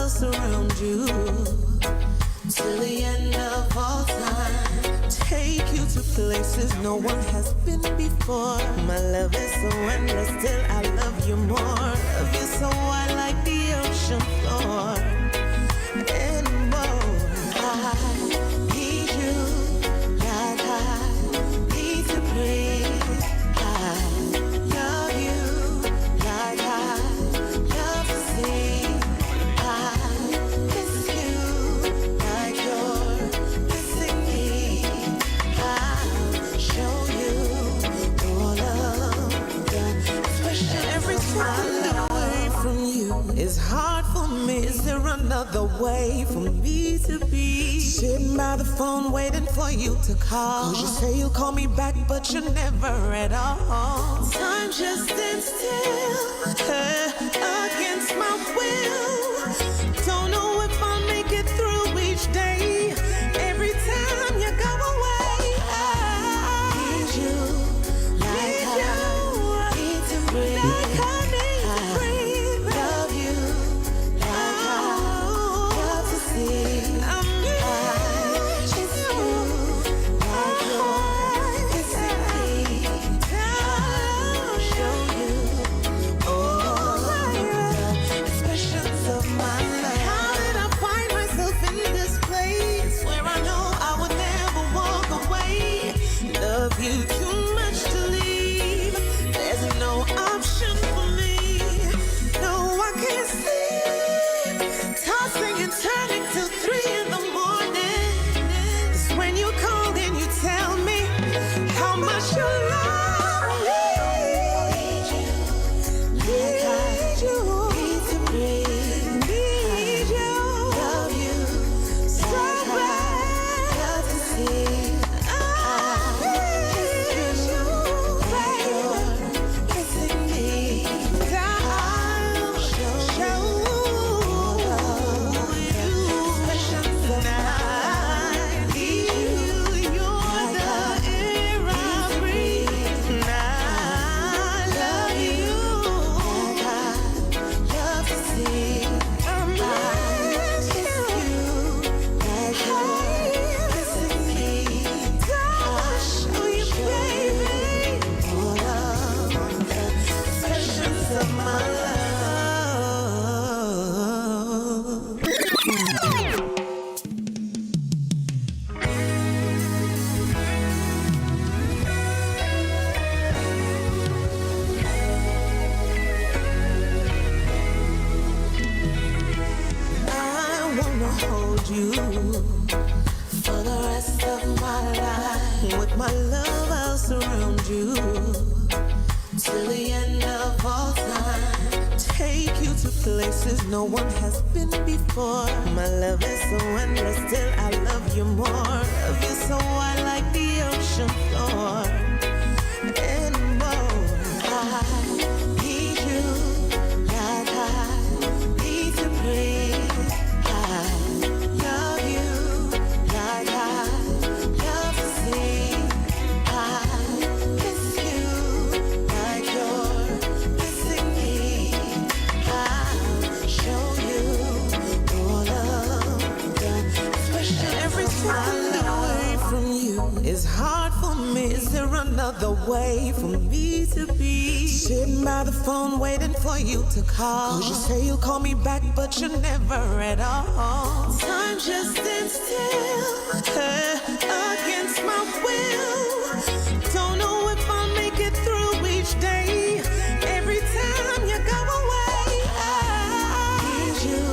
surround you till the end of all time. Take you to places no one has been before. My love is so endless, still I love you more. Love you so wide like the ocean floor. And more, I need you like I need to breathe. I love you like I love to see. I miss you like you're missing me. I'll show you all of the expression. Every time away from you is hard for me. Is there another way for me to be? Sitting by the phone waiting for you to call. 'Cause you say you'll call me back, but you never at all. Time just stands still against my will. Don't know if I'll make it through each day. Every time you go away, I need you like I need to breathe. Like I need to breathe. Love you like I love to see. I miss you like you're missing me. I'll show you all the expressions of my love. How did I find myself in this place where I know I would never walk away? Love you too much to leave. There's no option for me. No, I can't sleep. Tossing and turning till 3 in the morning. It's when you call and you tell me how much you love me. Need you, need to breathe. Need you, love you so bad. Love to see. I miss you, baby. Kissing me. I'll show you expressions of I need you. You're the air I breathe. I love you. Love to see. I miss you like you're missing me. I'll show you, baby, all of the expressions of my love. I wanna hold you for the rest of my life. With my love, I'll surround you till the end of all time. Take you to places no one has been before. My love is so endless, still I love you more. Love you so wide like the ocean floor. And more, I need you like I need to breathe. I love you like I love to see. I miss you like you're missing me. I'll show you all of the expression. Every time away from you is hard for me. Is there another way for me to be? Sitting by the phone waiting for you to call. 'Cause you say you'll call me back, but you never at all. Time just stands still against my will. Don't know if I'll make it through each day. Every time you go away, I need you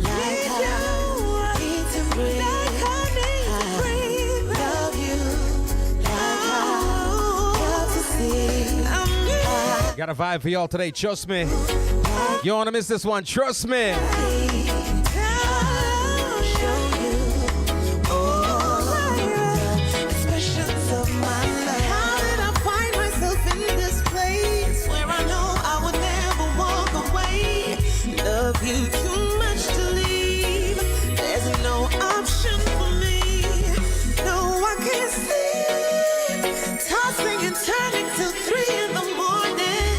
like I need to breathe. Like I need to breathe. Love you like I love to see. I miss Got a vibe for y'all today, trust me. You don't want to miss this one, trust me. I'll show you all the expressions of my love. How did I find myself in this place where I know I would never walk away? Love you too much to leave. There's no option for me. No, I can't sleep. Tossing and turning till 3 in the morning.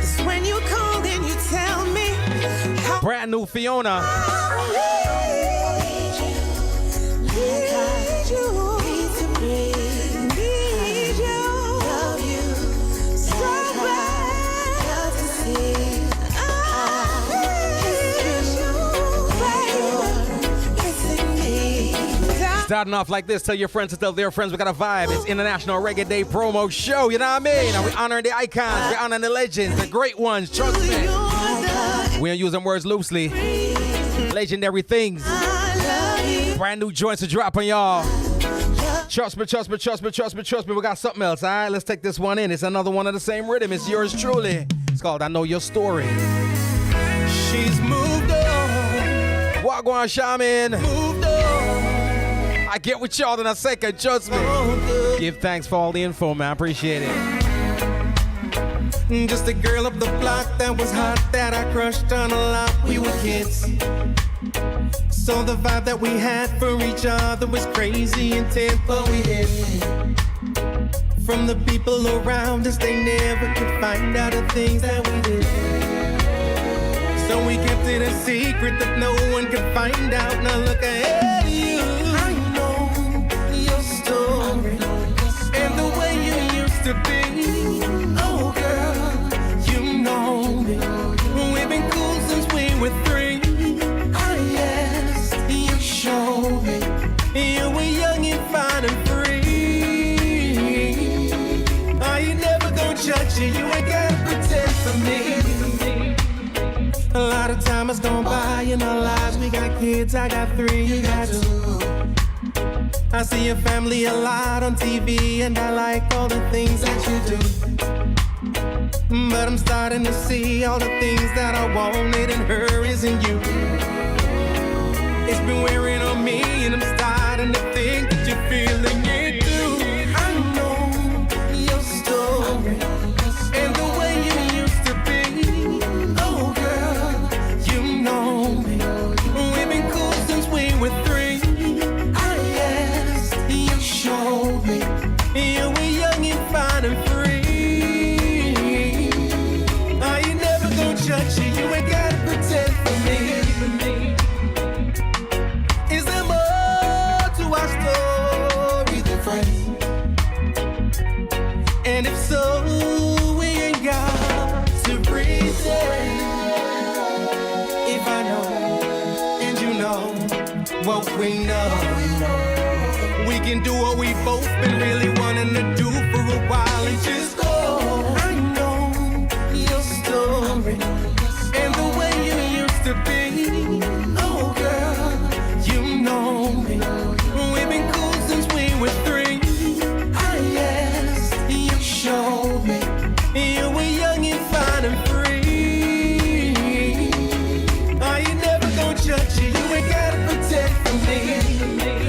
It's when you call and you tell me how Brand new new Fiona. Starting off like this, tell your friends to tell their friends we got a vibe. It's International Reggae Day promo show, you know what I mean? And we honor the icons, we honor the legends, the great ones, trust me. We don't use them words loosely. Legendary things. Brand new joints to drop on y'all. Trust me, trust me, trust me, trust me, trust me. We got something else, all right? Let's take this one in. It's another one of the same rhythm. It's yours truly. It's called I Know Your Story. She's moved on. Wagwan Shaman. Moved on. I get with y'all in a second, trust me. Give thanks for all the info, man. Appreciate it. Just a girl up the block that was hot, that I crushed on a lot. We were kids. So the vibe that we had for each other was crazy intense, but we hid. From the people around us, they never could find out the things that we did. So we kept it a secret that no one could find out. Now look ahead of you. I know your story and the way you used to be. Oh girl, you know me. We've been cool since we were 3. Oh yes, you showed me. You were young and fine and free. I ain't never gonna judge you. You ain't gotta pretend for me. A lot of time has gone by in our lives. We got kids, I got 3, you got 2. I see your family a lot on TV, and I like all the things that you do. But I'm starting to see all the things that I wanted in her isn't you. It's been wearing on me, and I'm starting to think that you're feeling it too. I know your story and the way you used to be. Oh girl, you know me. We've been cool since we were 3. Ah yes, you showed me. You were young and fine and free. I ain't never gonna judge you. You ain't gotta pretend for me. Is there more to our story than friends? And if so, we ain't got to pretend. If I know and you know what we know, we can do what we both been really wanting to do for a while and just go. I know your story and the way you used to be. Oh girl, you know me. We've been cool since we were 3. Ah yes, you showed me. You were young and fine and free. I ain't never gonna judge you. You ain't gotta pretend for me.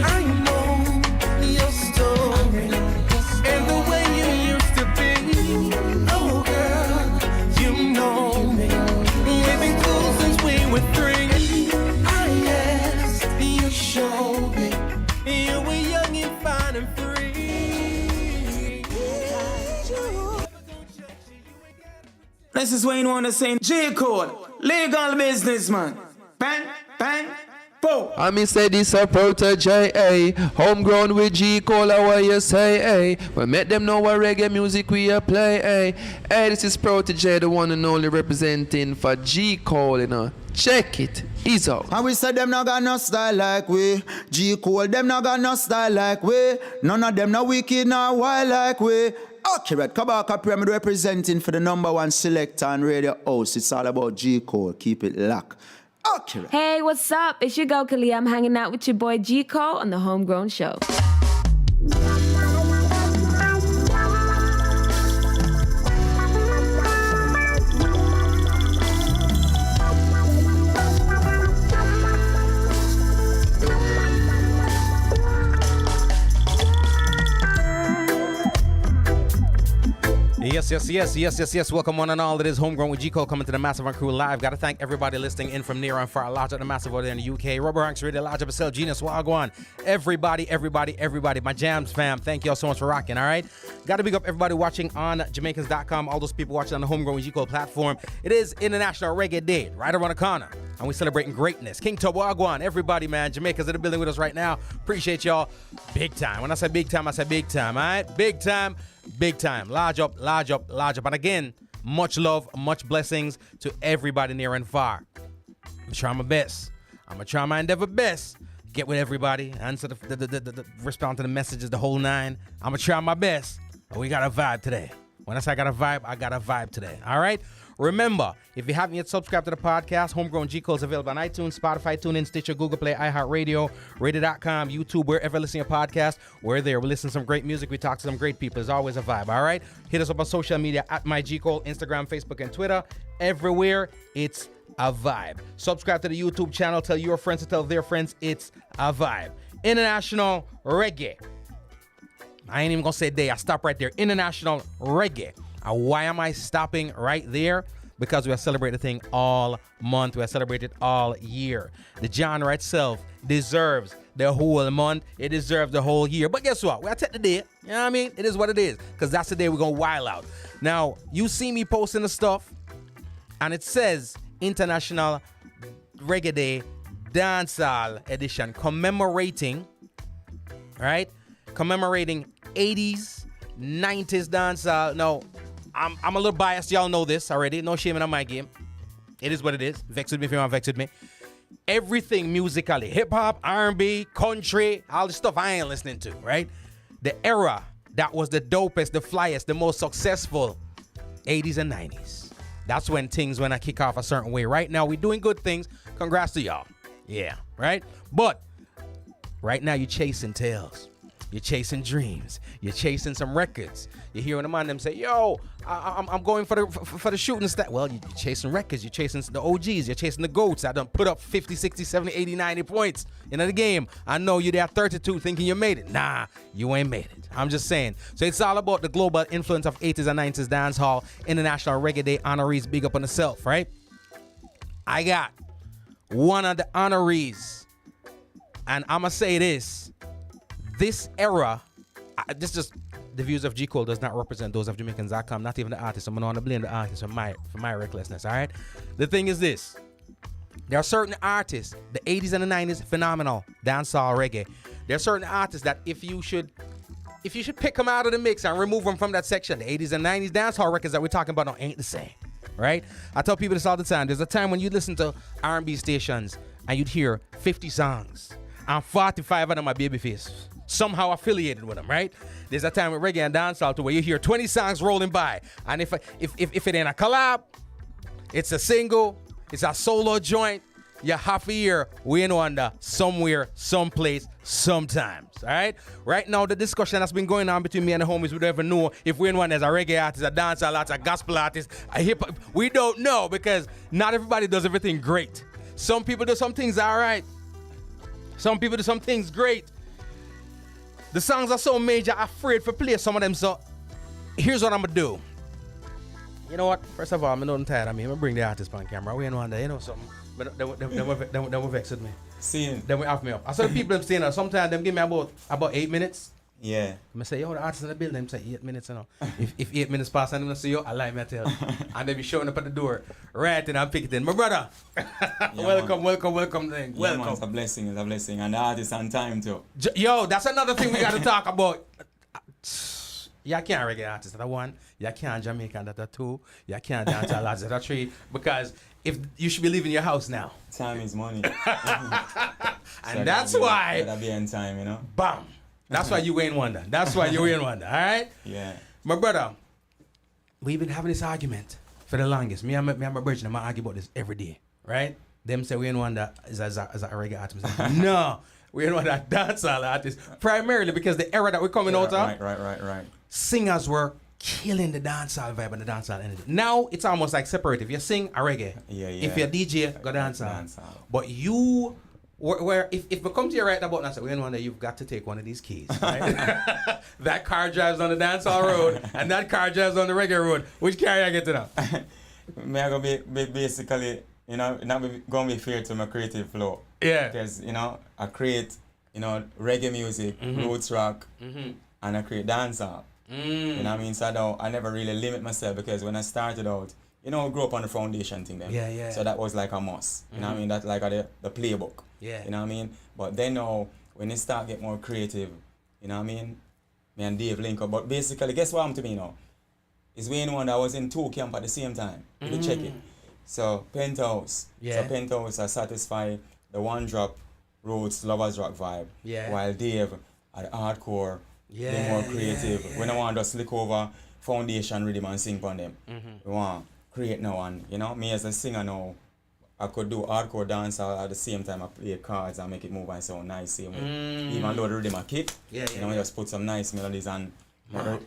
I know your story and the way you used to be. Oh girl, you know me. We've been cool since we were 3. Ah yes, you showed me. You were young and fine and free. This is Wayne Warner saying J. Cole, legal businessman. Bang, bang, boom. I me say this a protege, homegrown with G Cole, what you say, we make them know what reggae music we a play, this is Protege, the one and only representing for G Cole, you know. Check it, he's out. And we said them not got no style like we. G Cole, them not got no style like we. None of them no wicked, nor wild like we. Accurate, Kabaka Pyramid representing for the #1 selector and radio host. It's all about G Cole, keep it locked. Accurate. Hey, what's up? It's your girl Kalia. I'm hanging out with your boy G Cole on the Homegrown Show. Yes. Welcome one and all. It is Homegrown with G Cole coming to the Massive and Crew live. Got to thank everybody listening in from near and far. Large up the Massive over there in the UK. Rubber Ranks Radio, large up yourself, Genius Wagwan. Everybody. My Jams fam. Thank y'all so much for rocking, all right? Got to big up everybody watching on Jamaicans.com. All those people watching on the Homegrown with G Cole platform. It is International Reggae Day, right around the corner. And we're celebrating greatness. King Tawagwan, everybody, man. Jamaicans in the building with us right now. Appreciate y'all big time. When I say big time, I say big time, all right? Big time. Large up. And again, much love, much blessings to everybody near and far. I'm trying my best. I'm going to try my endeavor best. Get with everybody. Answer the respond to the messages, the whole nine. I'm going to try my best. But we got a vibe today. When I say I got a vibe today. All right? Remember, if you haven't yet subscribed to the podcast, Homegrown G Cole is available on iTunes, Spotify, TuneIn, Stitcher, Google Play, iHeartRadio, Radio.com, YouTube, wherever you listen to a podcast. We're there. We listen to some great music. We talk to some great people. It's always a vibe, all right? Hit us up on social media at MyGCole, Instagram, Facebook, and Twitter. Everywhere, it's a vibe. Subscribe to the YouTube channel. Tell your friends to tell their friends it's a vibe. International Reggae. I ain't even going to say day. I stop right there. International Reggae. Why am I stopping right there? Because we are celebrating the thing all month. We are celebrating it all year. The genre itself deserves the whole month. It deserves the whole year. But guess what? We'll take the day. You know what I mean? It is what it is. Because that's the day we're going to wild out. Now, you see me posting the stuff, and it says International Reggae Day Dancehall Edition commemorating 80s, 90s dancehall. No, I'm a little biased. Y'all know this already. No shaming on my game. It is what it is. Vex with me if you want to vex with me. Everything musically, hip-hop, R&B, country, all the stuff I ain't listening to, right? The era that was the dopest, the flyest, the most successful, 80s and 90s. That's when things when I kick off a certain way. Right now, we're doing good things. Congrats to y'all. Yeah, right? But right now, you're chasing tails. You're chasing dreams. You're chasing some records. You're hearing them on them say, yo, I'm going for the shooting stat. Well, you're chasing records. You're chasing the OGs. You're chasing the GOATs. I done put up 50, 60, 70, 80, 90 points in the game. I know you're there 32 thinking you made it. Nah, you ain't made it. I'm just saying. So it's all about the global influence of 80s and 90s dancehall, International Reggae Day honorees. Big up on yourself, right? I got one of the honorees. And I'm going to say this era, this just the views of G Cole does not represent those of Jamaicans.com, not even the artist. I'm going to blame the artist for my recklessness, all right? The thing is this. There are certain artists, the 80s and the 90s, phenomenal, dancehall, reggae. There are certain artists that if you should pick them out of the mix and remove them from that section, the 80s and 90s dancehall records that we're talking about ain't the same, right? I tell people this all the time. There's a time when you listen to R&B stations and you'd hear 50 songs and 45 of them are Babyface. Somehow affiliated with them, right? There's a time with reggae and dancehall to where you hear 20 songs rolling by, and if it ain't a collab, it's a single, it's a solo joint, you half a year, we in wonder somewhere, someplace, sometimes, all right? Right now, the discussion that's been going on between me and the homies, we don't ever know if we in one as a reggae artist, a dancehall artist, a gospel artist, a hip hop. We don't know because not everybody does everything great. Some people do some things all right. Some people do some things great. The songs are so major, I'm afraid to play some of them. So here's what I'm going to do. You know what? First of all, I'm not tired of me. I'm going to bring the artist on camera. We ain't one day, you know something. But they will vex with me. See. Then we off me up. I saw the people them saying that sometimes them give me about 8 minutes. Yeah. I'm say, yo, the artist in the building, say 8 minutes, you know. if 8 minutes pass and them say, yo, I like me, I tell you. And they be showing up at the door, right, and I'm picking it. My brother, yeah, welcome. Thing. Yeah, welcome. Man, it's a blessing, and the artist on time too. Yo, that's another thing we got to talk about. You can't reggae artist that one, you can't Jamaican that two, you can't dance a lot that three, because if you should be leaving your house now. Time is money. And so that's why. Gotta be on time, you know. Bam. That's why you ain't wonder. That's why you ain't wonder. All right? Yeah. My brother, we've been having this argument for the longest. Me and my brother, I argue about this every day. Right? Them say we ain't wonder is a reggae artist. No. We ain't wonder dancehall artist. Primarily because the era that we're coming out of. Right. Singers were killing the dancehall vibe and the dancehall energy. Now it's almost like separate. If you sing a reggae, if you're DJ, go dancehall. But you where if we come to you right about now, I say, we know that you've got to take one of these keys. Right? That car drives on the dancehall road, and that car drives on the reggae road. Which car I get to know? Me I gonna be basically, you know, not gonna be fair to my creative flow. Yeah. Because, you know, I create, you know, reggae music, roots rock, and I create dancehall. You know what I mean? So I never really limit myself, because when I started out, you know, I grew up on the foundation thing then. Yeah. So that was like a must. You know what I mean? That's like the playbook. Yeah. You know what I mean? But then now, when you start get more creative, you know what I mean? Me and Dave link up. But basically, guess what happened to me now? Is when one that was in 2 camp at the same time. If you check it. So Penthouse. Yeah. So Penthouse I satisfy the one drop roots lovers rock vibe. Yeah. While Dave at hardcore, Yeah, be more creative. yeah. When I want to just lick over foundation rhythm and sing on them. We want create now, and you know, me as a singer now, I could do hardcore dance at the same time I play cards and make it move and sound nice same way. Even though the rhythm I kick, Yeah, you know, we just put some nice melodies and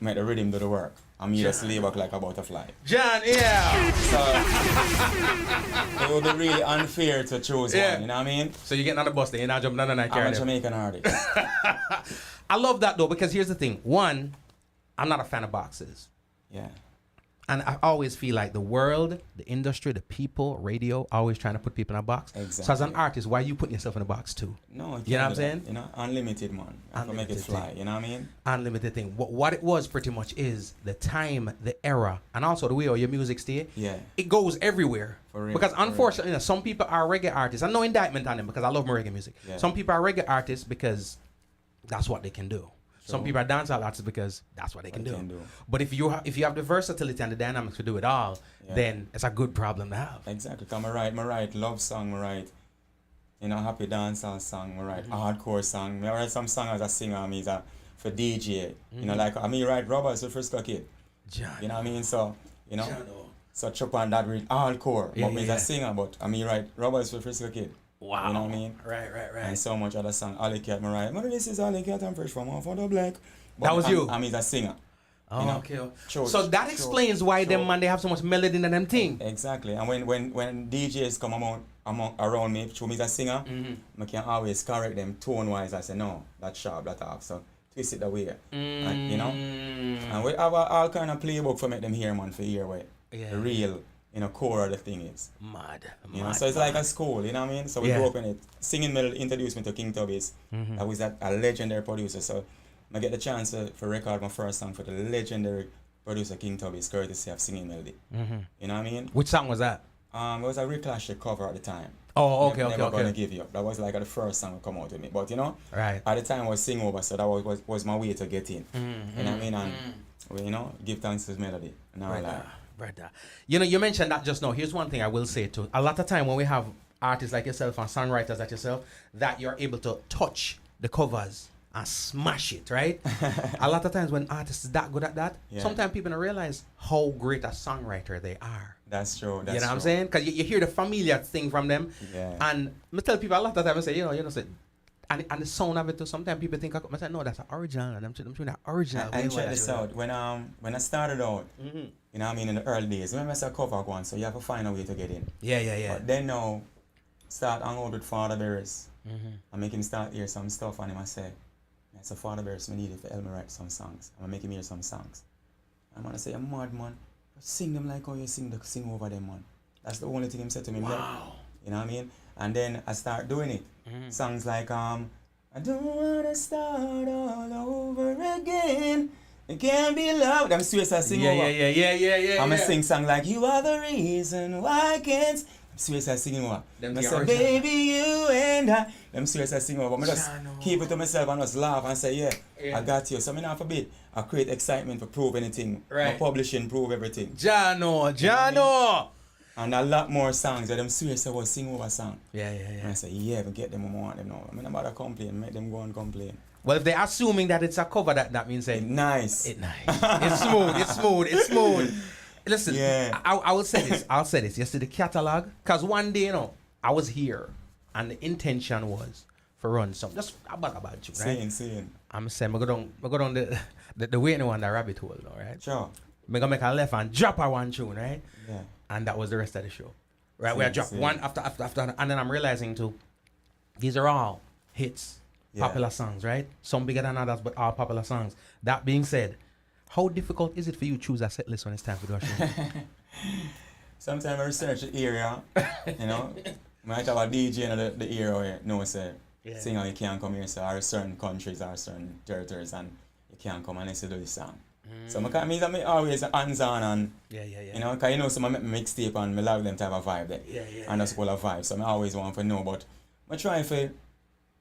make the rhythm do the work. And me just lay back like a butterfly. John, yeah. So it would be really unfair to choose one, you know what I mean? So you're getting on the bus, then you're not jumping on the night I'm a carrier. Jamaican artist. I love that though, because here's the thing. One, I'm not a fan of boxes. Yeah. And I always feel like the world, the industry, the people, radio, always trying to put people in a box. Exactly. So as an artist, why are you putting yourself in a box too? No, You know what I'm saying? You know, unlimited man. I can make it Unlimited fly, thing. you know what I mean? Unlimited thing. What it was pretty much is the time, the era, and also the way all your music stay. Yeah. It goes everywhere. For real, Because for real. unfortunately, you know, some people are reggae artists. And no indictment on them, because I love my reggae music. Yeah. Some people are reggae artists because that's what they can do. Some Sure. people are dancehall artists because that's what they can What do. they can do. But if you have the versatility and the dynamics to do it all, Yeah. then it's a good problem to have. Exactly. Cause I write love song, I write, you know, happy dancehall song, I write hardcore song. I write some song as a singer, I mean, for DJ. You know, like I mean, write Robbers with Frisco Kid. John. You know what I mean? So, you know, John, so chop on that with hardcore. Yeah, But me as yeah. a singer, but I mean, write Robbers with Frisco Kid. Wow. You know what I mean? Right. And so much other song. Alley Cat, I write. Mother, this is Alley Cat, I'm fresh from off of the black. But That was you? I'm a singer. Oh, you know, okay. show- So that show- explains why them show- man they have so much melody in them thing. Exactly. And when DJs come around me, show me as a singer, I can always correct them tone wise. I say, no, that's sharp, that off. So twist it away. And, you know? And we have all kind of playbook for make them hear, man, for hear what Yeah. the real, you know, core of the thing is. Mad. You know, so it's like a school, you know what I mean? So we Yeah. grew up in it. Singing Melody introduced me to King Tubby's. That was a legendary producer. So I get the chance to record my first song for the legendary producer King Tubby's, courtesy of Singing Melody. You know what I mean? Which song was that? It was a Rick Clash cover at the time. Oh, okay, Never okay. Gonna Give You Up. That was like the first song to come out with me. But you know, Right. at the time I was sing over, so that was my way to get in. You know what I mean? And you know, give thanks to his melody. And all that. Brother. You know, you mentioned that just now. Here's one thing I will say too. A lot of time when we have artists like yourself and songwriters like yourself, that you're able to touch the covers and smash it, right? A lot of times when artists are that good at that, Yeah. sometimes people don't realize how great a songwriter they are. That's true. That's You know what I'm true. saying? Because you hear the familiar thing from them. Yeah. And I tell people a lot of times, I say, you know, say, and the sound of it too. Sometimes people think, I say, no, that's an original. And I'm doing that original. And check this out. When I started out, you know what I mean, in the early days, remember I said cover one, so you have to find a way to get in. Yeah. But then now, start hang out with Father Bears. I make him start hear some stuff and him I say, so Father Bears, me need it to help me write some songs. I'm gonna make him hear some songs. I'm gonna say, I'm mad man. Sing them like how you sing over them, man. That's the only thing him said to me. Wow. You know what I mean? And then I start doing it. Songs like I don't wanna start all over again. It can't be loved. I'm serious, I sing over. Yeah. I'm gonna sing song like You Are the Reason Why I Can't. I'm serious, I sing over. Them I the say, original. baby, you and I. I'm serious, I sing over. I just keep it to myself and just laugh and say, yeah, I got you. So I not forbid. I create excitement for prove anything. Right. My publishing prove everything. Jano. And a lot more songs that I'm serious I was sing over song. Yeah. And I say, yeah, we get them when I want them now. I mean, I'm about to complain, make them go and complain. Well, if they're assuming that it's a cover, that means that Nice. it's nice. It's smooth. Listen, Yeah. I will say this. I'll say this. Yesterday, the catalog, because one day, you know, I was here, and the intention was for run some just about you, right? Saying. I'm saying, we go down the way on the rabbit hole, now, right? Sure. We gonna make a left and drop a one tune, right? Yeah. And that was the rest of the show, right? We See, drop see. one after, and then I'm realizing too, These are all hits, Yeah. popular songs, right? Some bigger than others, but all popular songs. That being said, how difficult is it for you to choose a set list when it's time to do a show? Sometimes I research the area, you know. Might have a DJ in the area where no say singer you can't come here, so there are certain countries or certain territories and you can't come and listen to this song. So I always hands on and you know, cause you know some I make mixtape and I love them type of vibe there. And that's called a vibe. So I always want to know, but I try for,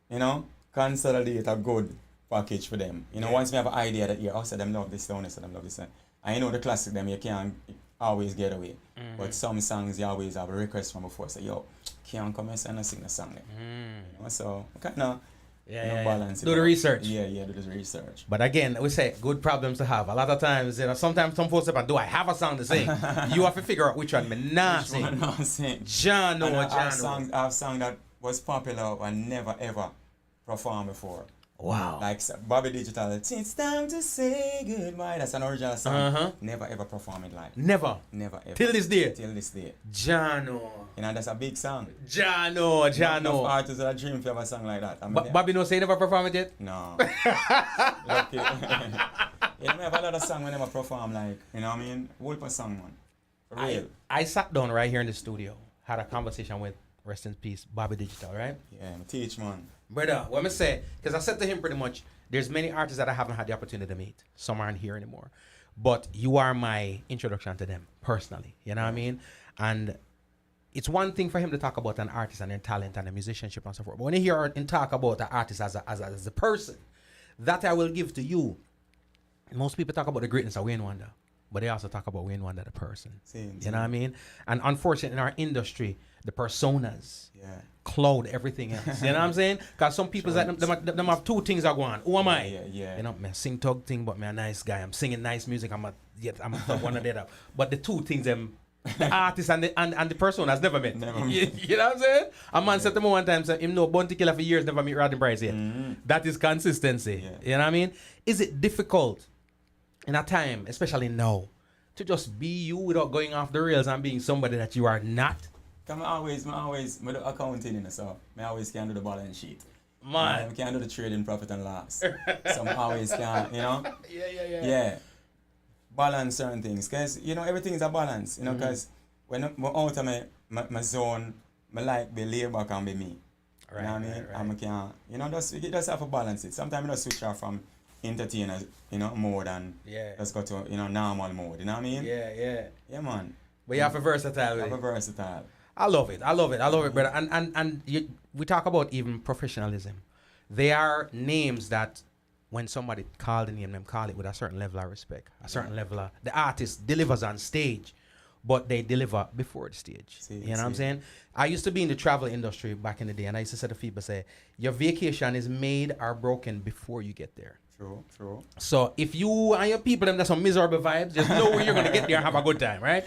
you know, consolidate a good package for them. You know, once we have an idea that yeah, also them love this sound, so them love this sound. And you know the classic them you can't always get away. But some songs you always have a request from before, say yo, can't come and sing the song there. You know, so kinda balance it do the out. research. Yeah, do the research. But again, we say good problems to have. A lot of times, you know, sometimes some folks say, "Do I have a song to sing?" You have to figure out which one me not sing. John, no, I John. have song that was popular and never ever performed before. Wow. Like Bobby Digital, it's time to say goodbye. That's an original song. Never ever perform it live. Never. Never ever. Till this day. Till this day. Jano. You know, that's a big song. Jano. Enough artists that dream to have a song like that. I mean, Bobby no say never perform it yet? No. Lucky. You know, have a lot of songs we never perform, like, you know what I mean? Whole song, man. For real. I sat down right here in the studio, had a conversation with, rest in peace, Bobby Digital, right? Yeah, I teach, man. Brother, what me say, because I said to him pretty much, there's many artists that I haven't had the opportunity to meet. Some aren't here anymore. But you are my introduction to them, personally. You know what I mean? And it's one thing for him to talk about an artist and their talent and their musicianship and so forth. But when you hear him talk about the artist as a person, that I will give to you. Most people talk about the greatness of Wayne Wonder, but they also talk about Wayne Wonder the person. You know what I mean? And unfortunately, in our industry, the personas cloud everything else. You know what I'm saying? Because some people that them have two things are going. Who am I? Yeah. You know, me sing talk thing, but me a nice guy. I'm singing nice music. I'm a one of the other. But the two things them. The artist and the person has never met. You know what I'm saying? A man said to me one time, him know Bounty Killer for years, never meet Rodney Bryce yet. That is consistency. You know what I mean? Is it difficult in a time, especially now, to just be you without going off the rails and being somebody that you are not? Cause I always do accounting, so I always can do the balance sheet. Man. I can do the trading profit and loss. So I always can, you know? Yeah. Balance certain things. Cause you know everything is a balance, you know, cause when I'm out of my zone, I like be laid back and be me. Right, you know what I mean? right. And I can, you know, you just have to balance it. Sometimes I just switch off from entertainer, you know, mode and just go to, you know, normal mode. You know what I mean? Yeah, man. But you have a versatile. Have a versatile. I love it, brother. And we talk about even professionalism. There are names that when somebody call the name, them call it with a certain level of respect, a certain level of, the artist delivers on stage, but they deliver before the stage. You know what I'm saying? I used to be in the travel industry back in the day, and I used to say to people, say, your vacation is made or broken before you get there. True. So if you and your people them, there's some miserable vibes, just know where you're gonna get there and have a good time, right?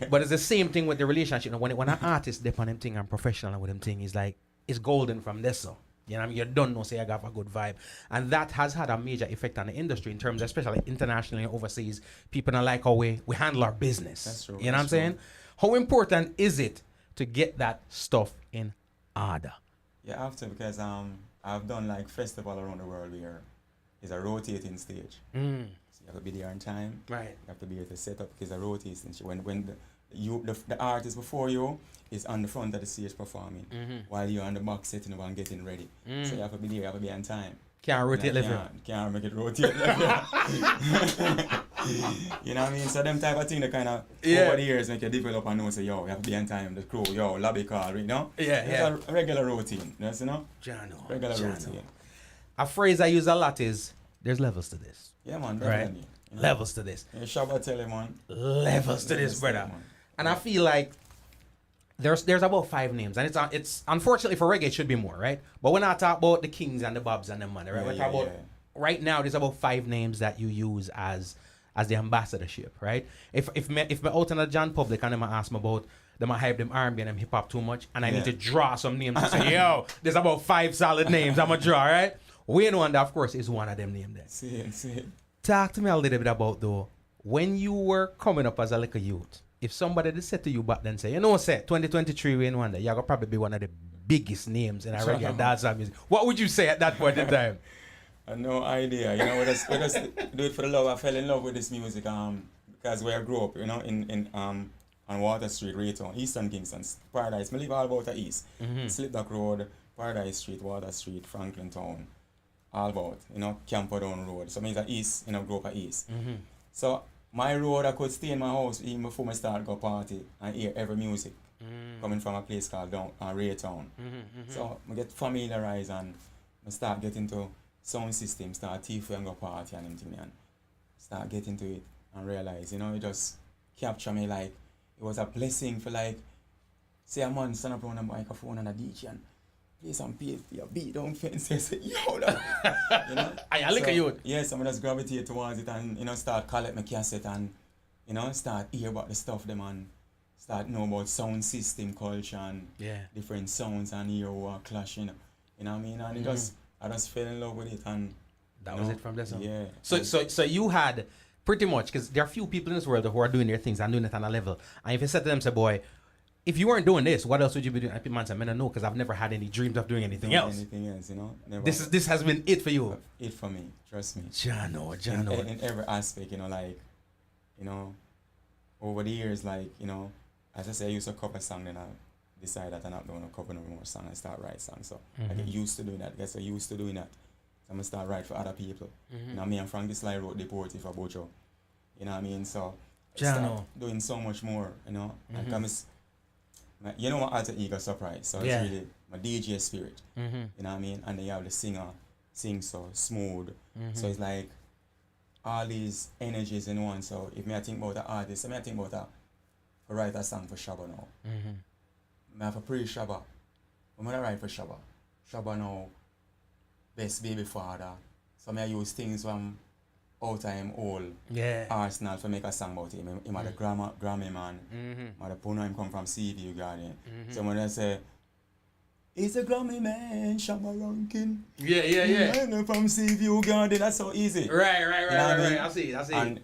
But it's the same thing with the relationship. When an artist dip on them thing and professional with them thing, is like it's golden from this. So you know what I mean? You don't know say I got a good vibe, and that has had a major effect on the industry in terms, especially internationally and overseas. People don't like how we handle our business. That's true. You know what I'm saying? How important is it to get that stuff in order? Yeah, I have to, because I've done like festival around the world where it's a rotating stage. So you have to be there on time. Right. You have to be here to set up, because it's a rotating stage. When the artist before you is on the front of the stage performing, while you're on the back setting up and getting ready. So you have to be there, you have to be on time. Can't rotate Can't make it rotate left. You know what I mean? So them type of thing that kind of over the years make you develop and know, say, yo, you have to be on time, the crew, yo, lobby call, you know? It's a regular routine, you know? Regular routine. A phrase I use a lot is, there's levels to this. Yeah, man, right? definitely. You know? Levels to this. Yeah, Shabba tell you, man. Levels to this, brother. Man. And I feel like there's about 5 names, and it's unfortunately for reggae it should be more, right? But when I talk about the Kings and the Bobs and the money, right? We talk about right now there's about 5 names that you use as the ambassadorship, right? If me out in the John public and them ask me about them I hype them R&B and them hip hop too much, and I need to draw some names to say, yo, there's about 5 solid names I'm gonna draw, right? Wayne Wonder, of course, is one of them names there. See it. Talk to me a little bit about, though, when you were coming up as a little youth, if somebody did say to you back then, say, you know, say, 2023 Wayne Wonder, you're going to probably be one of the biggest names in reggae and dancehall music. What would you say at that point in time? I have no idea. You know, we just do it for the love. I fell in love with this music because where I grew up, you know, in on Water Street, Raytown, Eastern Kingston, Paradise. I live all about the East. Slipback Road, Paradise Street, Water Street, Franklin Town, all about, you know, Camperdown Road. So I mean the East, you know, grew up at East. So my road, I could stay in my house even before I start go party and hear every music coming from a place called Raytown. So I get familiarized and I start getting to sound system, start TV and go party and everything, and start getting to it and realize, you know, it just capture me like it was a blessing for like, say a man stand up on a microphone and a DJ and play some beat down fence and say, yo, you know. I look at you. Yes, I'm just gravitate towards it and, you know, start collect my cassette and, you know, start hear about the stuff them and start know about sound system culture and different sounds and hear what clashing, you know what I mean? And it just I just fell in love with it and that was it from there. Yeah. So you had pretty much, because there are few people in this world who are doing their things and doing it on a level. And if you said to them, say, boy, if you weren't doing this, what else would you be doing? And people say, man, I know, because I've never had any dreams of doing anything else. Anything else, you know. Never. This has been it for you. It for me, trust me. Jano. In every aspect, you know, like, you know, over the years, like, you know, as I say, I used to cover song, then I decide that I'm not going to cover no more song and start write songs. So I get used to doing that. I guess I used to doing that. So I'm going to start write for other people. You know, me and Frankie Sly wrote Deported for Bocho. You know what I mean? So I start doing so much more, you know. And you know, my alter ego surprise. So it's really my DJ spirit. You know what I mean? And then you have the singer sing so smooth. So it's like all these energies in one. So if I think about the artist, I think about to write a song for Shabba now. I have a pre-Shabba. I'm going to write for Shabba. Shabba now, best baby father. So I use things from out of him old Arsenal to make a song about him. Him had a Grammy man. Had a Puno, him come from CVU Garden. So when I say, he's a Grammy man, Shabba ranking. Yeah. From CVU Garden, that's so easy. Right. I see. And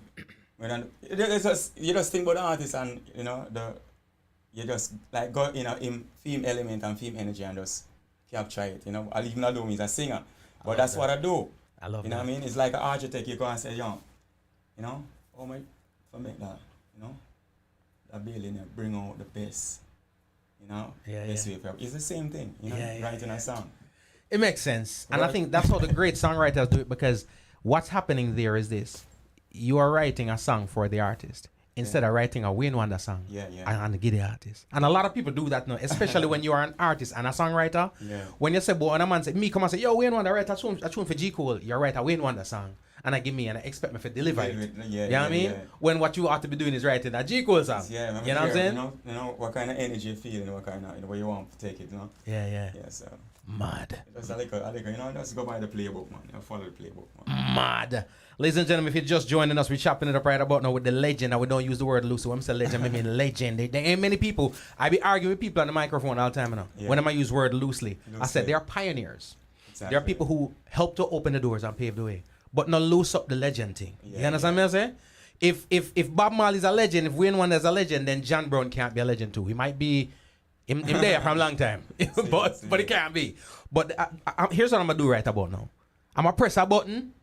when you just think about the artist and, you know, you just like go in theme element and theme energy and just capture it, you know. I'll even although he's a singer, but that's what I do. I love you know what I mean? It's like an architect, you go and say, yo, you know, oh my, for make that, you know, that building bring out the best, you know. It's the same thing, you know, writing a song. It makes sense, and I think that's how the great songwriters do it, because what's happening there is this: you are writing a song for the artist instead of writing a Wayne Wonder song and give the artist. And a lot of people do that now, especially when you are an artist and a songwriter. When you say, boy, and a man say, me come and say, yo, Wayne Wonder, write a tune for G. Cole, you write a Wayne Wonder song, and I give me and I expect me to deliver it. You know what I mean? When what you ought to be doing is writing a G. Cole song. You know what I'm saying? You know what kind of energy you feel and what kind of, you know, where you want to take it, you know? Yeah, so. Mad. Just a little, you know, just go by the playbook, man. You follow the playbook, man. Mad. Ladies and gentlemen, if you're just joining us, we're chopping it up right about now with the legend. And we don't use the word loose. So when I say legend, I mean legend. There ain't many people. I be arguing with people on the microphone all the time, you know. When I use word loosely, I said they are pioneers. Exactly. There are people who help to open the doors and pave the way, but not loose up the legend thing. You understand me? I say? If Bob Marley's a legend, if Wayne Wonder's a legend, then John Brown can't be a legend too. He might be him there from a long time, but it can't be. But here's what I'm gonna do right about now. I'm gonna press a button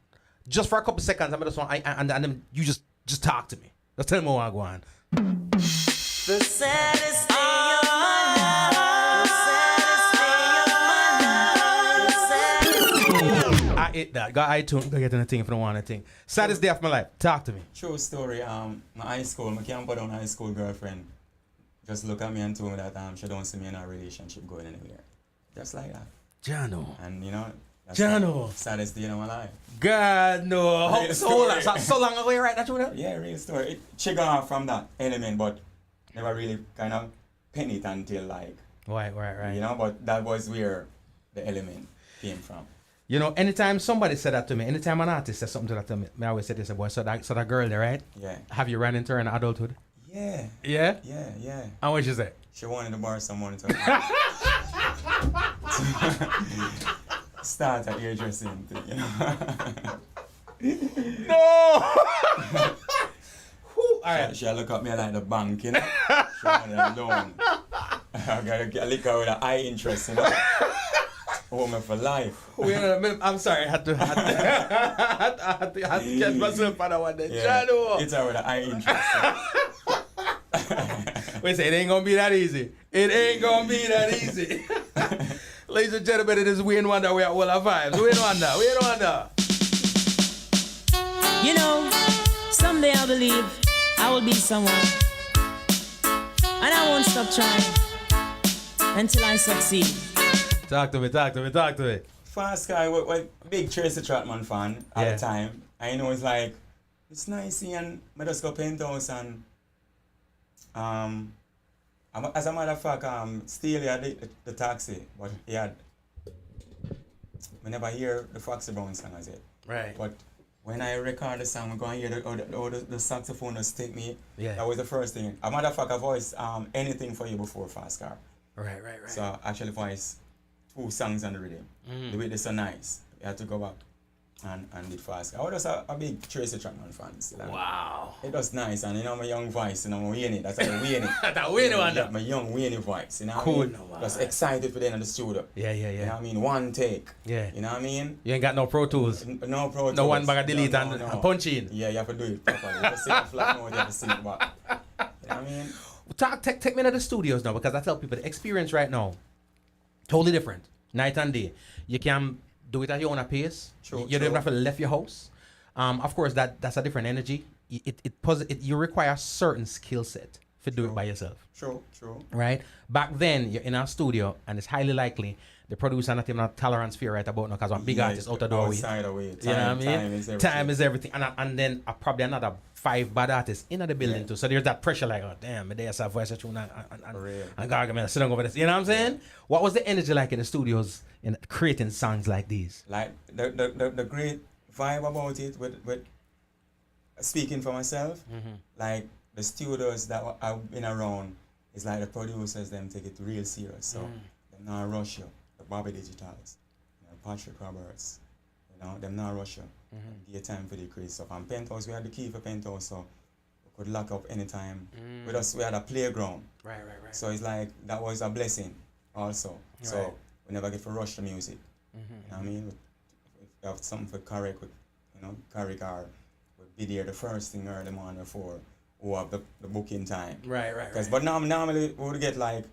just for a couple seconds. I'm gonna and then you just talk to me. Just tell me what I go on. The saddest day of my life. I ate that. Got iTunes. Go get in the thing if you don't want anything. Saddest day of my life. Talk to me. True story. My high school, my Camperdown high school girlfriend just look at me and told me that she don't see me in a relationship going anywhere. Just like that. Jano. And you know, that's Jano. the saddest day of my life. God no. So long ago you write that tune? Yeah, real story. It triggered off from that element, but never really kind of pen it until like. Right. You know, but that was where the element came from. You know, anytime somebody said that to me, anytime an artist says something to that to me, I always say this, boy, so that girl there, right? Yeah. Have you ran into her in adulthood? Yeah. Yeah? Yeah. And what she say? She wanted to borrow some money to start a hairdressing thing, you know. No! All right. She look at me like the bank, you know. She wanted a loan. I gotta get a liquor with an eye interest, you know. Woman for life. Wait a minute, I'm sorry, I had to get myself on that one. Yeah, it's with an eye interest. We say it ain't gonna be that easy. It ain't gonna be that easy. Ladies and gentlemen, it is Wayne Wonder. We are all our vibes. Wayne Wonder. You know, someday I believe I will be someone. And I won't stop trying until I succeed. Talk to me. Fast guy, what big Tracy Trotman fan at the time. I know it's like, it's nice and I just go penthouse and as a matter of fact, Steely had the taxi, but he had, we never hear the Foxy Brown song as it. Right. But when I record the song, we go and hear the saxophone just take me. Yeah. That was the first thing. A matter of fact, I voiced Anything for You before Fast Car. Right. So I actually voiced 2 songs on the rhythm. The way they so nice. I had to go back and did Fast Car. I was just a big Tracy Chapman fan. Wow. It was nice, and you know my young voice, you know, my Wayne, that's how Wayne. That Wayne one. Yeah, my young Wayne voice, you know what Cool. I mean? Just excited for them in the studio. Yeah. You know what I mean? One take. Yeah. You know what I mean? You ain't got no Pro Tools. No Pro Tools. No one bag of delete no. and punch in. Yeah, you have to do it properly. You have to sing it flat note, you have to sing it back. You know what I mean? Take me to the studios now, because I tell people the experience right now, totally different. Night and day. You can do it at your own pace. True, You don't even have to leave your house. Of course, that's a different energy. You require a certain skill set to do it by yourself. True. Right? Back then, you're in a studio, and it's highly likely the producer not even a tolerance fear right about now, because one big artist out the door. Outside away. You know what I mean? Time is everything. And then probably another 5 bad artists in the building too. So there's that pressure like, oh damn, there's a voice and God, sit down over this. You know what I'm saying? What was the energy like in the studios in creating songs like these? Like the great vibe about it with speaking for myself, like the studios that I've been around, is like the producers them take it real serious. So them not rush you. The Bobby Digitals, Patrick Roberts, them not rush you. Give time for the crazy stuff. And Penthouse, we had the key for Penthouse, so we could lock up anytime. With us, we had a playground. Right. So it's like, that was a blessing also. So we never get to rush the music. You know what I mean? If you have something for Carrick, Carrick or would be there the first thing early morning before, or have the booking time. Right. But normally we would get like,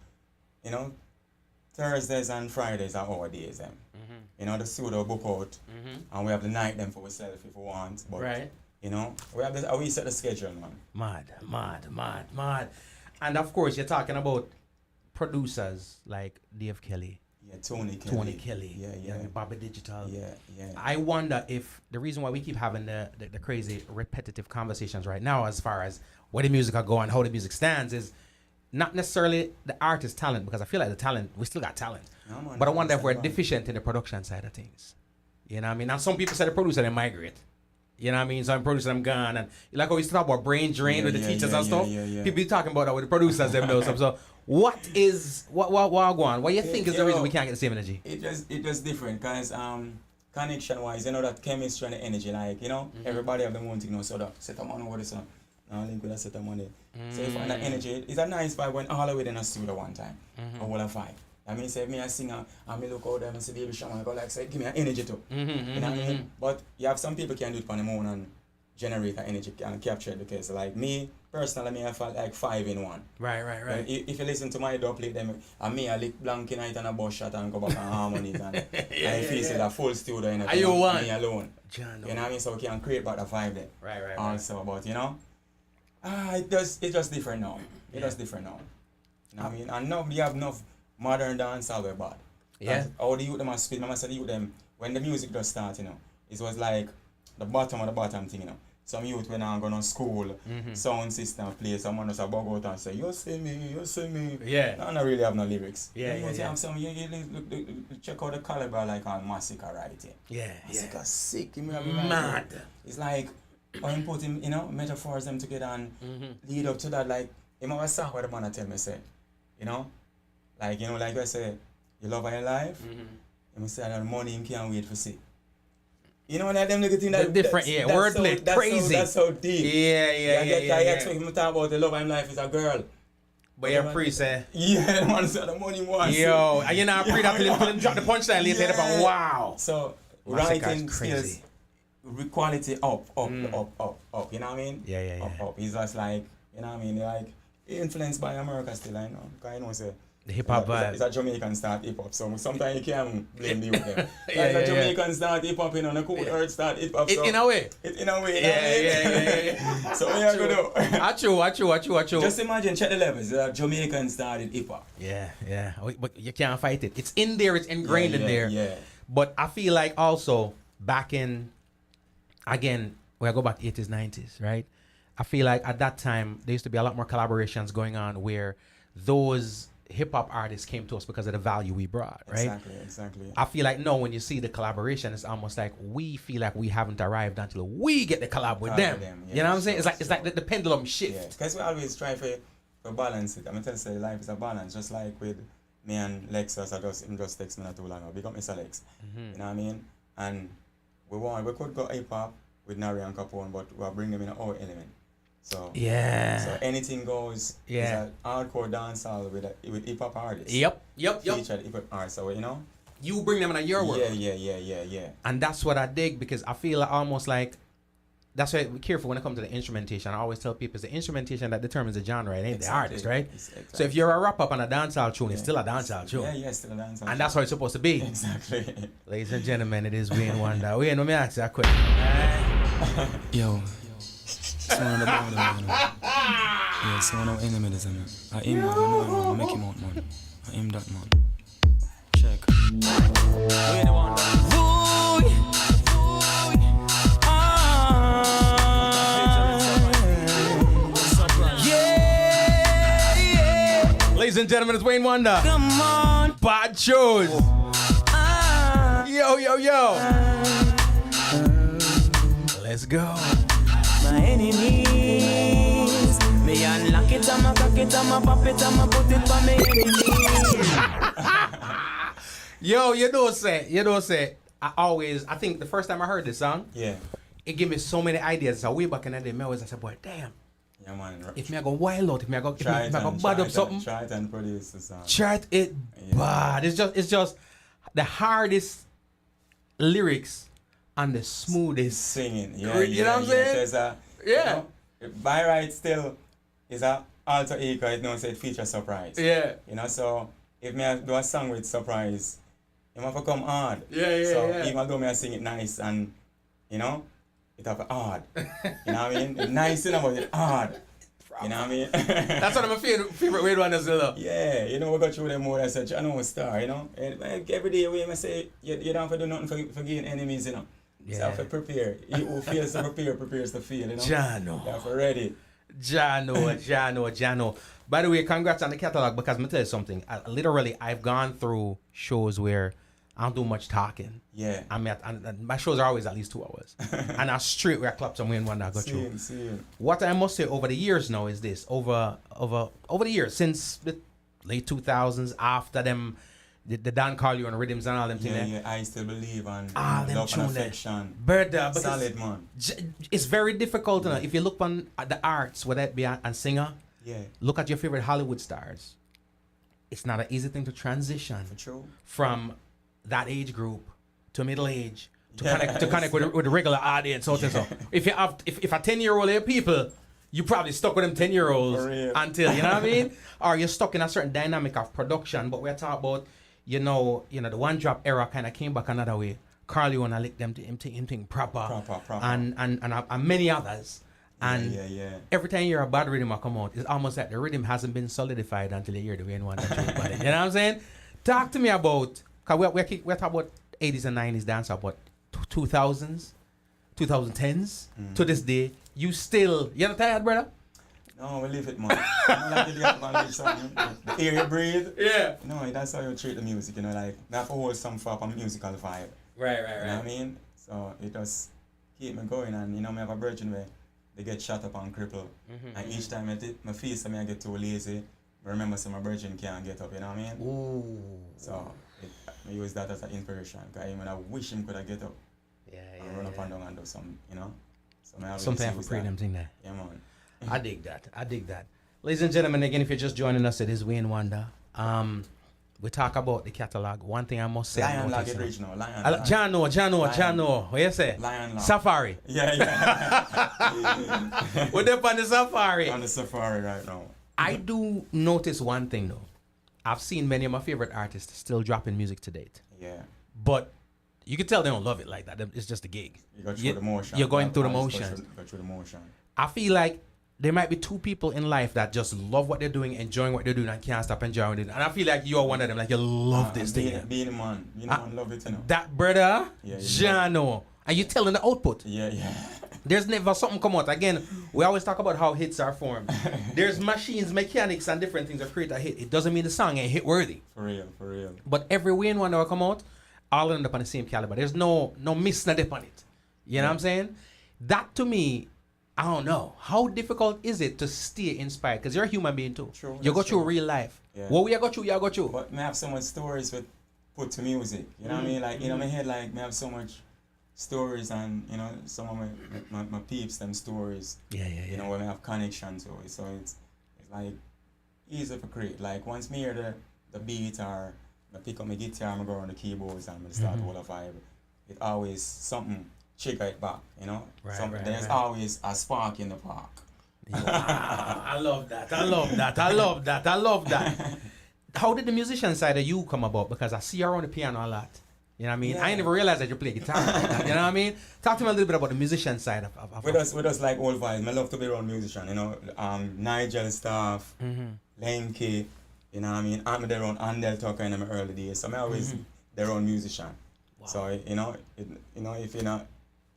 Thursdays and Fridays are our days them. The studio book out, and we have the night them for ourselves if we want. But we have we set the schedule, man. Mad. And of course, you're talking about producers like Dave Kelly. Yeah, Tony Kelly. Yeah. Bobby Digital. Yeah. I wonder if the reason why we keep having the crazy repetitive conversations right now as far as where the music are going, how the music stands, is not necessarily the artist's talent, because I feel like the talent, we still got talent. No, man, but I wonder if we're deficient in the production side of things. You know what I mean? Now some people say the producer, they migrate. You know what I mean? Some producer, I'm gone. And like how we used to talk about brain drain with the teachers and stuff. Yeah. People be talking about that with the producers them know stuff. So what going? What you think is the reason we can't get the same energy? It just different, because connection wise, that chemistry and the energy, like, everybody have their own thing, so that set them on over this one. Now link with a set of money. So if that energy, it's a nice vibe when all the way in a studio one time. Or all a vibe. I mean, say me a singer, and me look out there and say, baby Shaman, go like, say, give me an energy too. You know what I mean? But you have some people can do it on the moon and generate that energy and capture it, because like me, personally, I felt like 5 in 1. Right. If you listen to my dubplate, them, and me, I lick blank in night and a bus shot and go back and harmonies and I feel it's a full studio in it. Are you one? Me alone. John, you know what I mean? So we can create back the vibe there. Right. Also, but it's just different now. It's just different now. You know what I mean? And now we have enough modern dance all the bad. Yeah. All the youth them are speed. I said the youth them, when the music just start, it was like the bottom of the bottom thing, Some youth when I'm going to school, sound system play, someone just a bug out and say, you see me. Yeah. No, not really have no lyrics. Yeah. Have some, you check out the caliber like on Massacre writing. Yeah. Massacre sick. Mad. It's like, I'm putting, metaphors them together and lead up to that, like, you know, a song where the man tell me, say, like, like I say, you love your life, you say that money you can't wait for see. Like them little thing that different, wordplay, crazy. That's so deep. Yeah. I expect him to talk about the love of life is a girl. But you're pre say. Yeah, the man said the money was. Yo, and you know, pre that till him drop the punchline later. Yeah. Wow. So writing skills, quality up. You know what I mean? Yeah. Up. He's just like, you know what I mean? Like influenced by America still, I know. Because I know say the hip hop vibe. It's a Jamaican start hip hop. So sometimes you can't blame the youth them. It's a Jamaican start hip hop, you know, the cool earth start hip hop. So in a way. Yeah. So what you gonna do? Achoo. Just imagine, check the levels. It's a Jamaican started hip hop. Yeah. But you can't fight it. It's in there. It's ingrained in there. Yeah. But I feel like also back in, again, when I go back 80s, 90s, right? I feel like at that time, there used to be a lot more collaborations going on where those hip-hop artists came to us because of the value we brought, right? Exactly. I feel like, no, when you see the collaboration, it's almost like we feel like we haven't arrived until we get the collab with them. You know what I'm saying? It's like the pendulum shift. Yeah, because we always try for balance it. I'm telling you, life is a balance, just like with me and Lexus. Him just text me not too long ago. Big up Mr. Lex. You know what I mean? And we could go hip-hop with Nari and Capone, but we'll bring them in our element. So anything goes. Yeah. It's a hardcore dancehall with hip hop artists. Yep. Featured hip hop artists. So you know. You bring them in your world. Yeah. And that's what I dig, because I feel almost like that's why I'm careful when it comes to the instrumentation. I always tell people it's the instrumentation that determines the genre. It ain't the artist, right? Exactly. So if you're a rap up on a dancehall tune, it's still a dancehall tune. Yeah, still a dancehall. And that's how it's supposed to be. Exactly. Ladies and gentlemen, it is Wayne Wonder. Wayne, let me ask you a question. Yo. It's one of the band, man. Yeah, it's one of the enemies, man. I aim, man. I know, man. I make him out, man. I aim that, man. Check. Where the one, Ladies and gentlemen, it's Wayne Wonder. Come on. Bad shows. Yo. Let's go. My enemies, me unlock it, I'ma cock it, I'ma pop it, I'ma put it for me enemies. Yo, you don't say. I think the first time I heard this song, it gave me so many ideas. So way back in the day, I said, boy, damn. Yeah, man. If me I go wild out, if me I go bad up something. Try it and produce the song. Chart it bad. It's just the hardest lyrics and the smoothest singing. You know what I'm saying? So you know, by right still is a alter ego. It knows it features surprise. Yeah. You know, so if me do a song with surprise, it have to come hard. So even though me I sing it nice and you know, it have hard. You know what I mean? It's nice enough, but it's hard. You know what I mean? That's one of my favorite weird ones as well. Yeah, you know, we got through them more. I said, I know a star, you know. And every day we say, you don't have to do nothing for gain enemies, you know. Yeah. So have to prepare. He who fails to prepare, prepares to fail, you know. Jano. You have to ready. Jano. By the way, congrats on the catalog, because I'm going to tell you something. I've gone through shows where I don't do much talking. Yeah. And my shows are always at least 2 hours. And I'm straight where I clap some Wayne Wonder I got through. Same. What I must say over the years now is this. Over the years, since the late 2000s, after them, the Dan Carlio and rhythms and all them things. Yeah, I still believe on them love and affection. Solid, man. It's very difficult, you know, if you look on the arts, whether it be a singer, look at your favorite Hollywood stars. It's not an easy thing to transition from that age group to middle age to connect with the regular audience. So if you have if a 10-year-old people, you probably stuck with them 10-year-olds until, you know what I mean? Or you're stuck in a certain dynamic of production. But we're talking about, you know, the one drop era kind of came back another way. Carly wanna lick them to him thing proper. And many others. And every time you hear a bad rhythm come out, it's almost like the rhythm hasn't been solidified until you hear the Wayne Wonder tune. You know what I'm saying? Talk to me about, because we're talking about 80s and 90s dance, about 2000s, 2010s. To this day, you're not tired, brother? No, we leave it, man. The air you breathe. Yeah. No, that's how you treat the music, you know, like, we have to hold some for a musical vibe. Right. You know what I mean? So it just keep me going, and, you know, me have a virgin where they get shut up and crippled. And each time my face, I get too lazy, I remember my virgin can't get up, you know what I mean? Ooh. So I use that as an inspiration, because I wish him could have get up and run up and down and do some, you know? So something for freedom thing there. Yeah, man. I dig that. Ladies and gentlemen, again, if you're just joining us, it is Wayne Wonder. We talk about the catalog. One thing I must say. Lion Log it reach now. Lion. Jano. What you say? Lion Log. Safari. Yeah. We're there on the safari. On the safari right now. I do notice one thing though. I've seen many of my favorite artists still dropping music to date. Yeah. But you can tell they don't love it like that. It's just a gig. You go through the motion. You're going through the motion. Go through the motion. I feel like there might be two people in life that just love what they're doing, enjoying what they're doing, and can't stop enjoying it. And I feel like you're one of them. Like you love this thing. Being a man. You know, love it, you know. That brother, Yeah, Jano. And you're telling the output. Yeah. There's never something come out. Again, we always talk about how hits are formed. There's machines, mechanics, and different things that create a hit. It doesn't mean the song ain't hit worthy. For real. But every Wayne one that will come out, all end up on the same caliber. There's no miss on it. You know what I'm saying? That to me, I don't know. How difficult is it to stay inspired? Because you're a human being too. True, you go that's through true. real life. Yeah. What we are go through, you go through. But I have so much stories with put to music. You know what I mean? Like, in my head, like, I have so much stories and, you know, some of my peeps, them stories. Yeah. You know, when I have connection to it. So it's like easy for create. Like, once me hear the beat or I pick up my guitar, I go on the keyboards and I start whole vibe, it always something trigger it back, you know? There's always a spark in the park. Wow, I love that. How did the musician side of you come about? Because I see you on the piano a lot. You know what I mean? Yeah. I never realized that you play guitar like that. You know what I mean? Talk to me a little bit about the musician side of With us like old vibes. I love to be around musician, you know. Nigel Staff, Lenky, you know what I mean? I'm there on Andel Tucker in my early days. So I'm always their own musician. Wow. So, you know, if you're not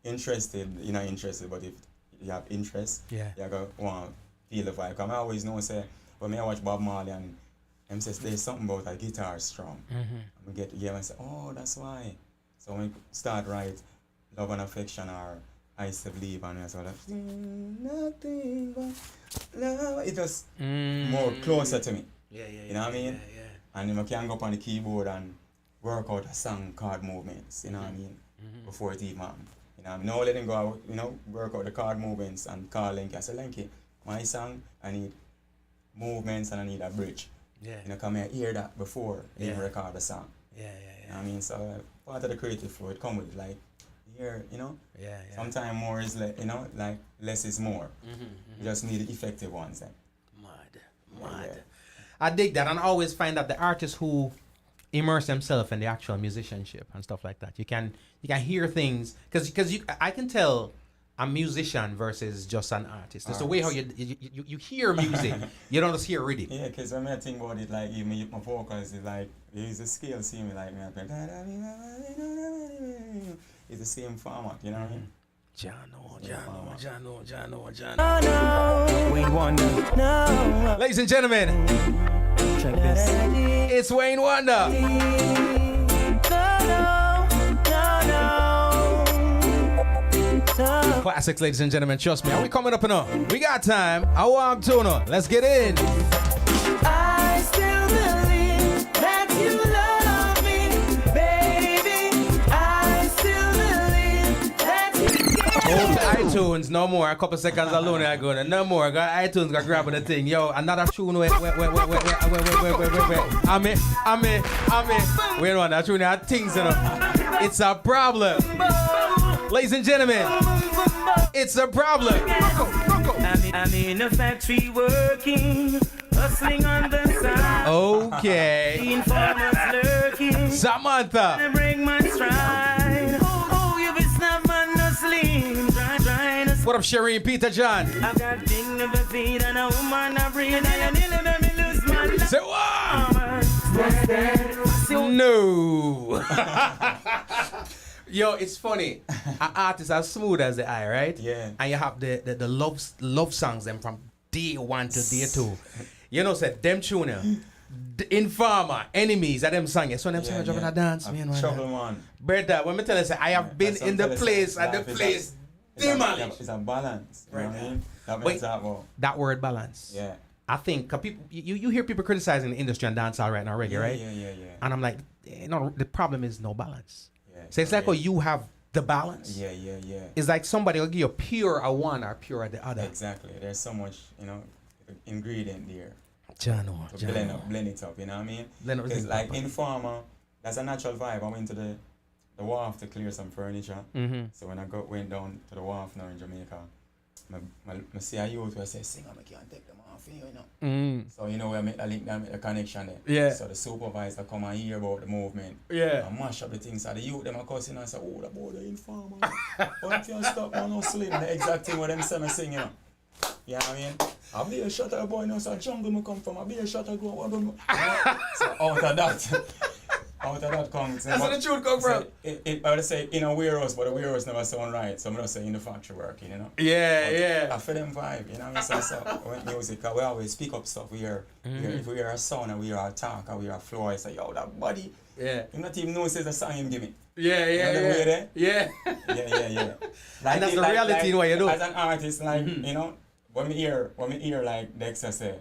interested, you're not interested. But if you have interest, you're going to want to feel the vibe. Because I always know, say, when I watch Bob Marley and him says there's something about a guitar strum. I get to hear and say, oh, that's why. So when we start right, Love and Affection or I Used to Believe and so like, nothing but love. It was more closer to me. You know what I mean? And then I can go up on the keyboard and work out a song chord movements, you know what I mean? Before it even happened. You know, no letting go out, you know, work out the chord movements and call Lenky. I said, Lenky, my song, I need movements and I need a bridge. You know, come here, hear that before you even record the song. You know what I mean? So part of the creative flow, it come with like, here, you know? Sometimes more is, you know, like less is more. You just need the effective ones then. Mad. I dig that, and I always find that the artists who immerse themselves in the actual musicianship and stuff like that, you can hear things because I can tell a musician versus just an artist. It's the way how you hear music. You don't just hear rhythm. Yeah, because when I think about it, like even my vocals, it's like it's a scale, see me like me. It's the same format, you know what I mean? Jano. Wayne Wonder. No. Ladies and gentlemen, Check this. it's Wayne Wonder. No. Classics, ladies and gentlemen, trust me. Are we coming up and up? We got time. I want to know. Let's get in. I still believe that you love me, baby. I still believe that you Go to iTunes, no more. A couple seconds alone, I go. No more. Go to iTunes, go grab the thing. Yo, another tune. Wait. I'm in. Wait on, that tune had things in it. It's a problem. Ladies and gentlemen, it's a problem. I'm in a factory working, hustling on the side. Okay. Informers lurking. Samantha. I break my stride. Oh, you be snap and no slim. Trying to. What up, Shireen Peter John? I've got thing of a feet and a woman a breed. I nearly made me lose my life. Say what? No. Yo, it's funny. An artist as smooth as the eye, right? Yeah. And you have the love songs them from day one to day two. You know, said them tuner, Informer, Enemies, that them song. So them songs dropping a dance, man. Trouble man. Brother, when me tell you, say, I have been in the place and the place demolished. It's a balance. You know what I mean? That Wait, means that well. that word balance. Yeah. I think, cause people, you hear people criticizing the industry and dancehall right now, reggae, right? Yeah. And I'm like, no, the problem is no balance. Yeah, So it's like, oh, you have the balance. Yeah. It's like somebody will give you pure a one or pure the other. Exactly. There's so much, you know, if ingredient there. Jano. To blend it up, you know what I mean? Because like Informer, that's a natural vibe. I went to the wharf to clear some furniture. Mm-hmm. So when I went down to the wharf now in Jamaica, I see a youth who say, "Sing, I can't take them off, you know." So you know, I make the link, I make the connection there. Yeah. So the supervisor come and hear about the movement. Yeah. And mash up the things. So the youth them are cussing and say, "Oh, the boy the Informer. But if you stop man hustling, the exact thing what them say me sing, you know." You know what I mean? I'll be a shutter boy, you know, so jungle me come from. I'll be a shutter go. So out of that comes. That's where the truth come from. I would say in a warehouse, but the warehouse never sound right. So I'm gonna say in the factory working, you know. Yeah. I feel them vibe, you know what I mean? So when music, we always pick up stuff. If we hear a sound and we hear a talk and we hear a flow, I say, yo, that body. Yeah. You not even know it's a song him give me. Yeah. Yeah. Like and that's the reality in what you do. As an artist, like, you know, when me hear like Dexter say,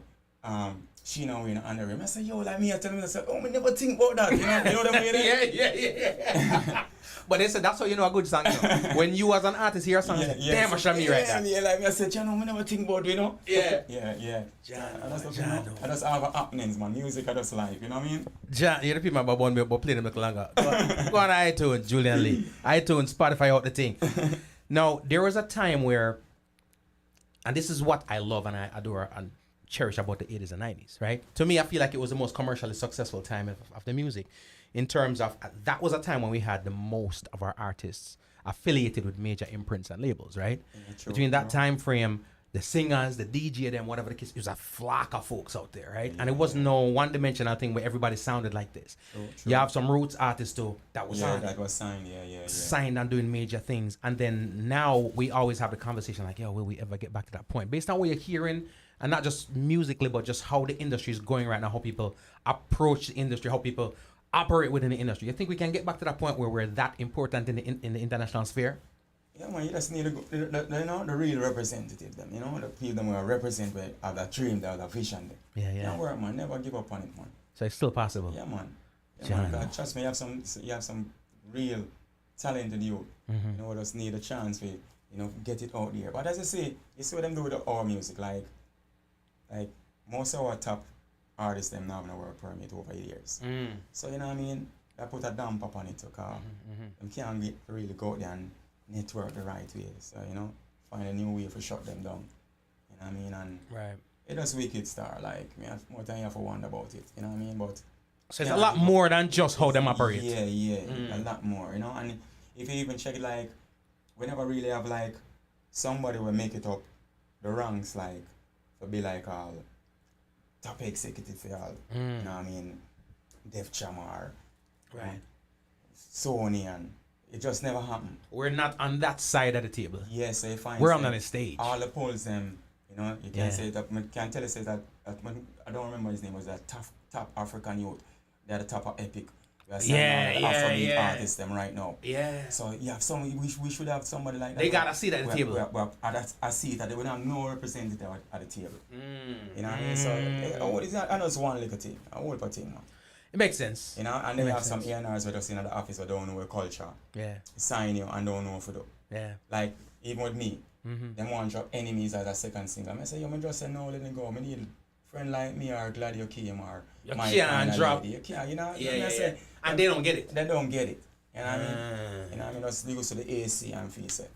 she know we in under him. I say, yo, like me, I tell me, I say, oh, me never think about that. You know what I mean? Yeah. But they said that's how you know a good song. You know? When you as an artist hear a song, damn, I show me right now. Yeah, like me, I said, you know, me never think about, you know? Yeah. I just have happenings, man. Music, I just life, you know what I mean? John, you repeat my bubble, but play them a little longer. Go on iTunes, Julian Lee. iTunes, Spotify, out the thing. Now, there was a time where, and this is what I love and I adore and cherish about the 80s and 90s, right? To me, I feel like it was the most commercially successful time of the music in terms of, that was a time when we had the most of our artists affiliated with major imprints and labels, right? Yeah, true, between that time frame, the singers, the DJ, them, whatever the case, it was a flock of folks out there, right? And it wasn't no one-dimensional thing where everybody sounded like this. True. You have some roots artists too that was signed, signed and doing major things. And then now we always have the conversation like, yo, will we ever get back to that point? Based on what you're hearing, and not just musically, but just how the industry is going right now, how people approach the industry, how people operate within the industry. You think we can get back to that point where we're that important in the international sphere? Yeah, man, you just need the real representative, them, you know, the people who represent where have that dream, they have that vision. Yeah. Don't work, man. Never give up on it, man. So it's still possible. Yeah, man. God, trust me, you have some real talented youth. You know, just need a chance to, you know, get it out there. But as I say, you see what them do with our music, like most of our top artists them now have no work permit over years. So you know what I mean? That put a damp upon it because them can't really go out there and network the right way. So, you know, find a new way to shut them down. You know what I mean? And it does wicked star, like me have more time you have to wonder about it. You know what I mean? But so it's a lot more than just how them operate. Yeah, a lot more, you know. And if you even check it, like we never really have like somebody will make it up the ranks like to be like all top executive for all. You know what I mean? Def Jam or Sony, and it just never happened. We're not on that side of the table. Yes, I find we're on the stage. All the polls them, you know, you can say that can tell us that I don't remember his name, was that top African youth. They're the top of Epic. Afrobeat artists them right now. Yeah. So you have we should have somebody like that. They gotta see that at the table. I see that they would have no representative at the table. You know what I mean? So I know it's one little thing, a whole thing, man. It makes sense. You know, and then you have some A&Rs who just in the office who don't know what culture. Yeah. Sign you and don't know what to do. Yeah. Like even with me, them want to drop Enemies as a second single. I say, yo, man, just say no, let it go. I need a friend like me or Gladio Kim or you can't drop. You can't, you know. Yeah. And they don't get it. They don't get it. You know what I mean? You know what I mean? Just use to the AC and feel it.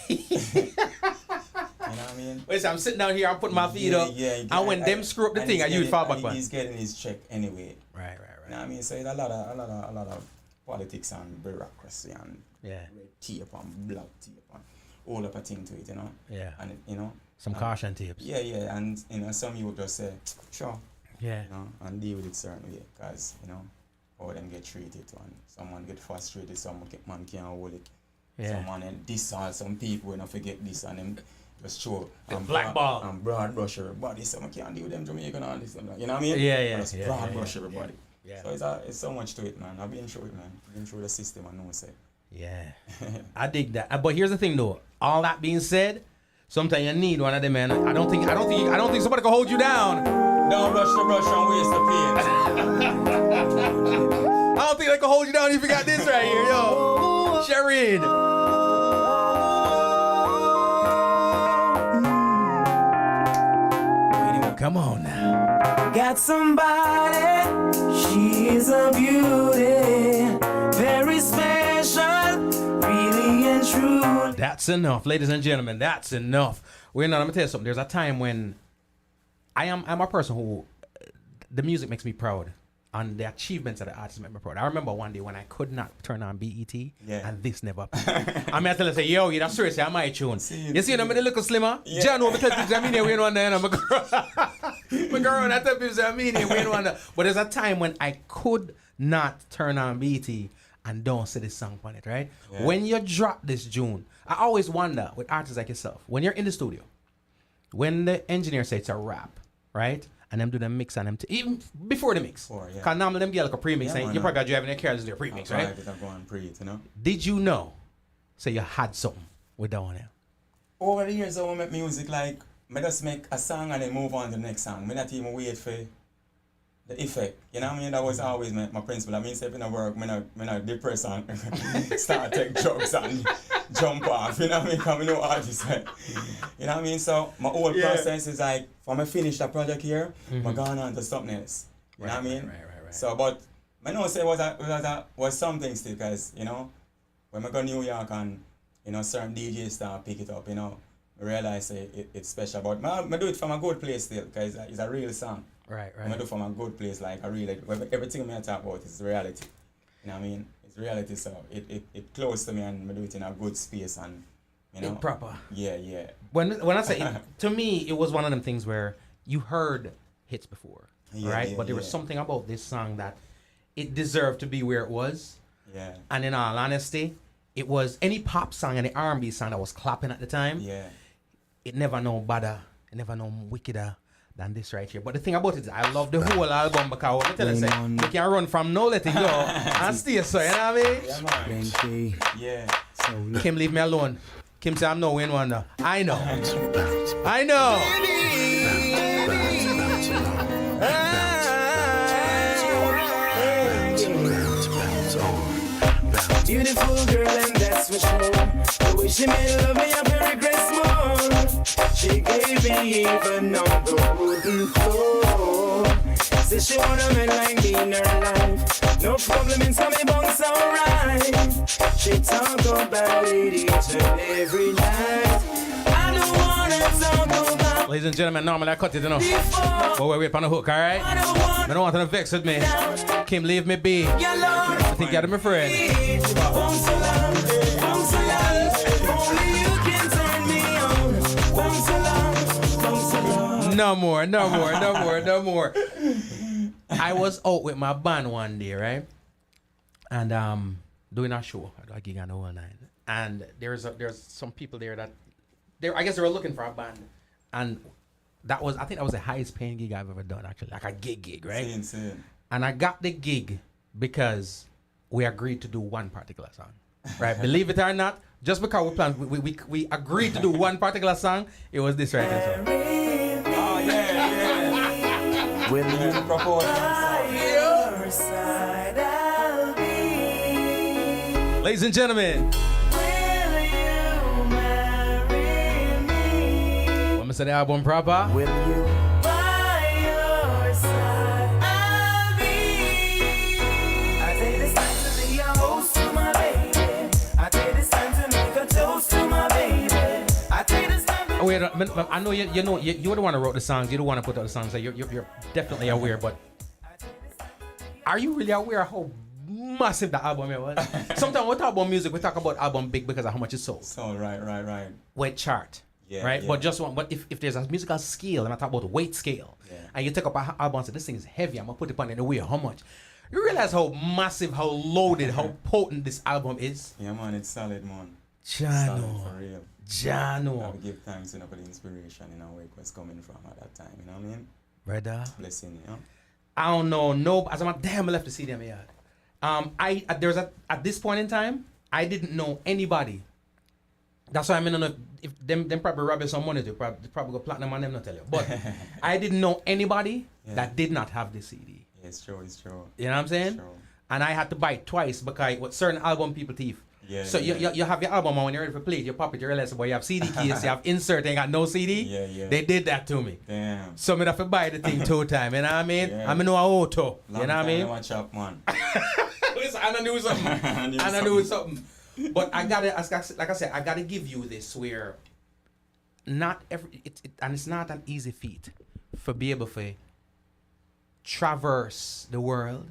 You know what I mean? Wait, so I'm sitting down here, I'm putting my feet up. And when them screw up the thing, you fall back. He's getting his check anyway. Right. You know what I mean? So it's a lot of politics and bureaucracy and red tape and black tape and all of a thing to it, you know? Yeah. And you know, some caution tapes. Yeah, and you know, some you would just say, sure. Yeah. You know, and deal with it certain way, because you know, how them get treated, and someone get frustrated, someone can't hold it. Yeah. Someone and this or some people when I forget this and them just show and blackball and broad brush everybody. Someone can't deal with them Jamaican and this and that. You know what I mean? Yeah. Just broad brush everybody. Yeah. So it's so much to it, man. I've been through it, man. Been through the system and know say. Yeah. I dig that. But here's the thing though. All that being said, sometimes you need one of them, man. I don't think somebody can hold you down. Don't brush the brush and waste the paint. I don't think they can hold you down if you got this right here, yo. Sharon. Come on now. Got somebody, she's a beauty, very special, really and true. That's enough, ladies and gentlemen. That's enough. We're not. Let me tell you something. There's a time when I'm a person who the music makes me proud, and the achievements of the artists make me proud. I remember one day when I could not turn on BET, and this never happened. I mean, I tell her, say, yo, you that's seriously, I'm my tune. You see, I'm a little slimmer. John, over tell people, I mean, we ain't one there, my girl. My girl, I tell people, I mean, we ain't one there. But there's a time when I could not turn on BET and don't see this song on it, right? Yeah. When you drop this June, I always wonder with artists like yourself, when you're in the studio, when the engineer says it's a rap, right? And them do the mix and them, even before the mix. Because normally them get like a pre-mix. You probably got driving their cars to do a pre-mix, right? I'm going pre, you know? Did you know, say you had something with that one there? Over the years, I make music like, I just make a song and then move on to the next song. I not even wait for the effect. You know what I mean? That was always my principle. I mean, if I work, I not depressed and start take drugs and jump off. You know what I mean? Because I know artists. You know what I mean? So my whole process is like, when I finish the project here, I'm going on to something else. You know what I mean? Right. So, but I know say it was something still, because, you know, when I go to New York and, you know, certain DJs start pick it up, you know, I realize it's special. But I do it from a good place still, because it's a real song. Right. I do it from a good place, like I really, everything I talk about is reality. You know what I mean? It's reality, so it close to me, and I do it in a good space, and you know, proper. Yeah. When I say it, to me, it was one of them things where you heard hits before, right? But there was something about this song that it deserved to be where it was. Yeah. And in all honesty, it was any pop song and the R&B song that was clapping at the time. Yeah. It never no better, it never no wickeder than this right here. But the thing about it is, I love the whole album, because what I tell you, say, you can run from no letting go and stay so, you know what I mean? Yeah, man. Yeah. Kim, leave me alone. Kim say, I'm no win wonder. I know. I know. Beautiful girl, and that's for sure. The way she made love me, I feel regrets more. She gave me even on the wooden floor. Says she want a man like me in her life. No problem in some bunks, alright. She talk about it each and every night. I don't wanna talk about. Ladies and gentlemen, normally I cut it, you know. But we're waiting on the hook, alright? I don't want to vex with me. Kim, leave me be. I think you're my friend. No more. I was out with my band one day, right? And doing a show, a gig on the whole night. And there's some people there that I guess they were looking for a band. And I think that was the highest paying gig I've ever done, actually. Like a gig, right? Insane. And I got the gig because we agreed to do one particular song. Right? Believe it or not, just because we planned, we agreed to do one particular song, it was this right here. Oh, yeah. Will you propose? Your side I'll be. Ladies and gentlemen. Will you marry me? Want me to say the album proper? Will you by your side I'll be? I take this time to be a host to my baby. I take this time to make a toast to my baby. I take this time to... Oh, wait, I know you're the one who wrote the songs. You're the one who put out the songs. So you're definitely aware, but are you really aware of how massive the album was? Sometimes we talk about music, we talk about album big because of how much it sold. So right. Weight chart. Yeah, right? yeah. But if there's a musical scale, and I talk about the weight scale, and you take up an album and say, this thing is heavy, I'm going to put it on in a way, how much? You realize how massive, how loaded, how potent this album is? Yeah, man, it's solid, man. Jano. Solid for real. Jano. I would give thanks for the inspiration, where it was coming from at that time, you know what I mean? Brother. Blessing, you know? I don't know, no, as I'm damn left to see them here. At this point in time, I didn't know anybody. That's why I mean, if them probably robbing some money to probably go platinum on them, not tell you. But I didn't know anybody that did not have this CD. Yeah, it's true. You know what I'm saying? True. and I had to buy it twice because with certain album people thief. Yeah, So you have your album, and when you're ready for play it, you pop it, you realize, boy, you have CD case, you have insert, ain't got no CD. Yeah, yeah. They did that to me. Damn. So me have to buy the thing 2 times, you know what I mean? Yeah. I know a auto, Long you know what I mean? Watch up, man. Listen, I knew something. I knew something. But I gotta, like I said, I gotta give you this where not every, and it's not an easy feat for be able to traverse the world,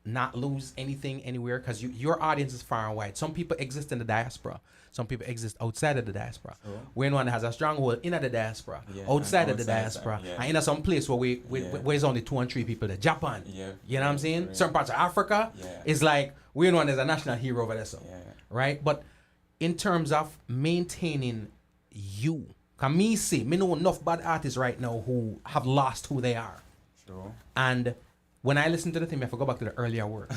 not lose anything anywhere, because your audience is far and wide. Some people exist in the diaspora. Some people exist outside of the diaspora. Sure. We're one that has a stronghold in the diaspora, outside of the diaspora, and in some place where where it's only 2 and 3 people there. Japan, you know what I'm saying? Certain parts of Africa, is like we're one that's a national hero over there, so right? But in terms of maintaining you, cause me know enough bad artists right now who have lost who they are. Sure. And when I listen to the thing, I have to go back to the earlier work.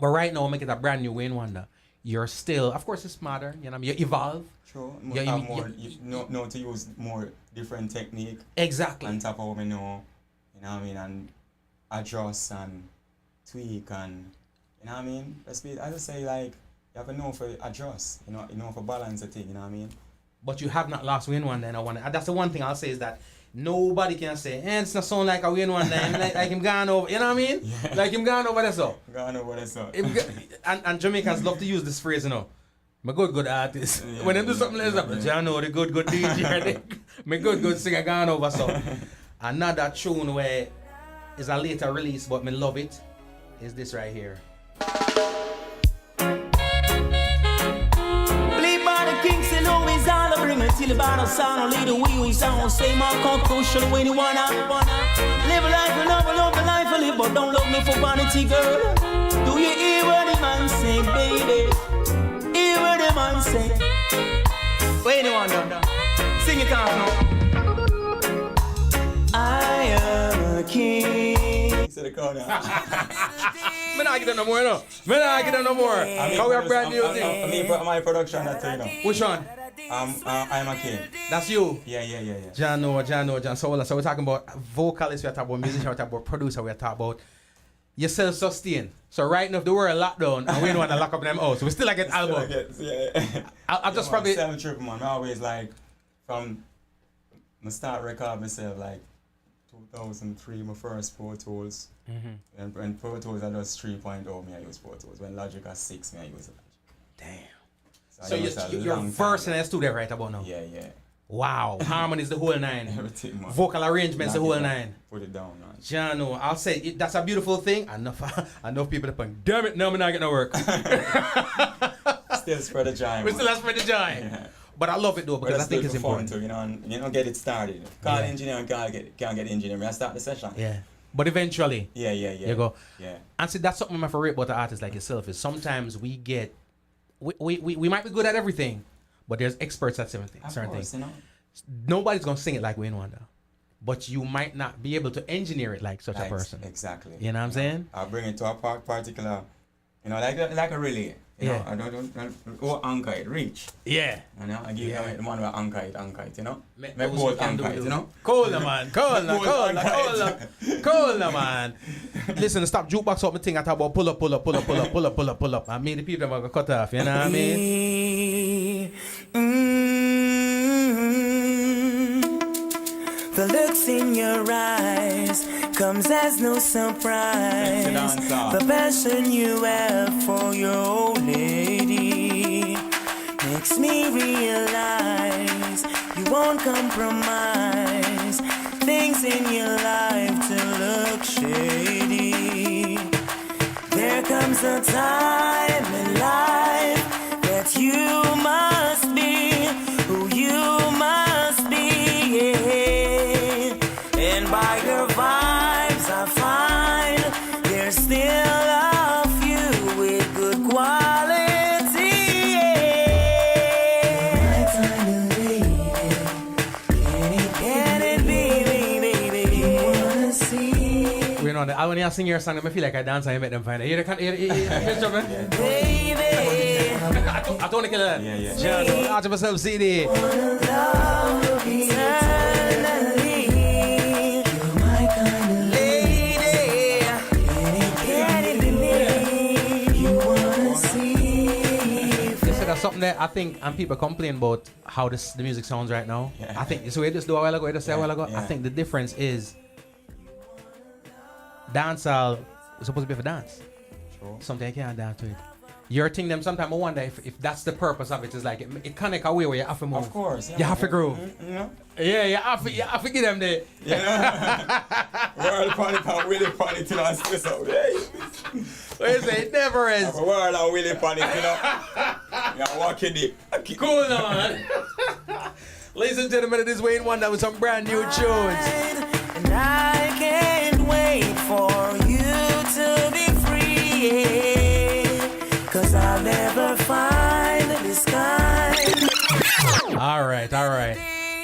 But right now, make it a brand new Wayne Wonder. You're still, of course, it's smarter. You know, you evolve. True. You know to use more different technique. Exactly. On top of what we know, you know what I mean, and adjust and tweak and, you know what I mean. I just say like you have to know for adjust. You know for balance the thing. You know what I mean. But you have not lost Wayne Wonder, and I want. That's the one thing I'll say is that. Nobody can say, it's not sound like a Wayne Wonder, like him gone over, you know what I mean? Yeah. Like him gone over there, so. Gone over there, so. And Jamaicans love to use this phrase, you know. My good artist. Yeah, when they do something like that, John know the good DJ, my good singer gone over, so. Another tune where is a later release, but me love it, is this right here. Till about a sound, lead the wheel sound. Say my conclusion when you wanna live a life and love a life I live, but don't love me for vanity, girl. Do you hear what the man say, baby? Hear what the man say? Wait a minute, sing it out now. I am a king. To the corner. Me not get them no more, no. Me not get them no more. How we are brand new thing. I mean, my production, that you know. Which one? I'm a king. That's you? Yeah. John. So we're talking about vocalists, we're talking about musicians, we're talking about producer, we're talking about you self-sustain. So right now if the world locked down and we don't want to lock up them out, so we still like an album. I'll just probably... I'm tripping, man. I always like, from I start record myself like 2003, my first Pro Tools. And when Pro Tools I just 3.0, me I use Pro Tools. When Logic is 6, me I use Logic. Damn. So you're versed in the studio right about now? Yeah. Wow. Harmony is the whole 9. Everything, man. Vocal arrangements the whole 9. Put it down, man. Jano, I'll say that's a beautiful thing. Enough people are going, damn it, no, I'm not getting no work. Still spread the joy. We still spread the joy. Yeah. But I love it though because I think it's important. Too, you know, and you don't get it started. Call engineer and can't get engineer. I start the session. Yeah. But eventually, you go. Yeah. And see, that's something my favorite about the artists like yourself is sometimes we get, we might be good at everything, but there's experts at certain things. You know? Nobody's gonna sing it like Wayne Wonder, but you might not be able to engineer it like such a person. Exactly. You know what I'm saying? I'll bring it to a particular, you know, like a relay. You know, I don't anchor it, reach. Yeah. You know, I give you the one where anchor it, you know? Make both anchor it, you know? Cool, man. Cool, man. Listen, stop jukebox up my thing. I talk about pull up. I mean, the people that are going to cut off, you know what I mean? The looks in your eyes comes as no surprise. The passion you have for your old lady makes me realize you won't compromise things in your life to look shady. There comes a time in life that you must be who you must be, yeah. And by your vibes I find there's still a few with good quality, yeah. My kind of lady, can it be, baby? You wanna see? You know, when you sing your song, I feel like I dance and I make them find it. You Baby, I don't want to kill that. Yeah. Just out of myself, CD. something that I think and people complain about how the music sounds right now. Yeah. I think so. We just do a while ago. We just say a while ago. Yeah. I think the difference is dancehall is supposed to be for dance. True. Something you can't dance to it. Your thing, them sometimes I wonder if that's the purpose of it. Is like it connect a way where you have to move. Of course. Yeah, you have to groove. Yeah. Yeah, you have to give them the. Yeah. World panic and Willie panic till I stress out. Hey. What you say? It never is. World and Willie panic, you know. Yeah, walking deep. Cool now, man. Ladies and gentlemen, it is Wayne Wonder with some brand new tunes. And I can't wait for you to be free, 'cause I'll never find this kind. All right.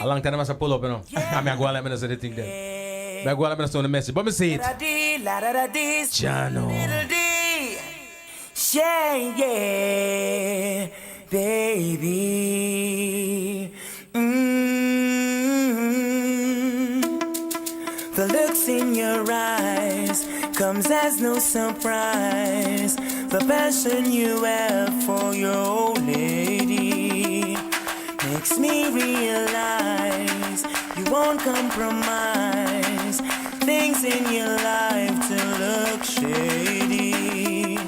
A long time I must pull up, you know. I mean, I go and let me know the thing then. I go and let me know the message. But me see it. Jano. Yeah, baby. The looks in your eyes comes as no surprise. The passion you have for your old lady makes me realize you won't compromise things in your life to look shady.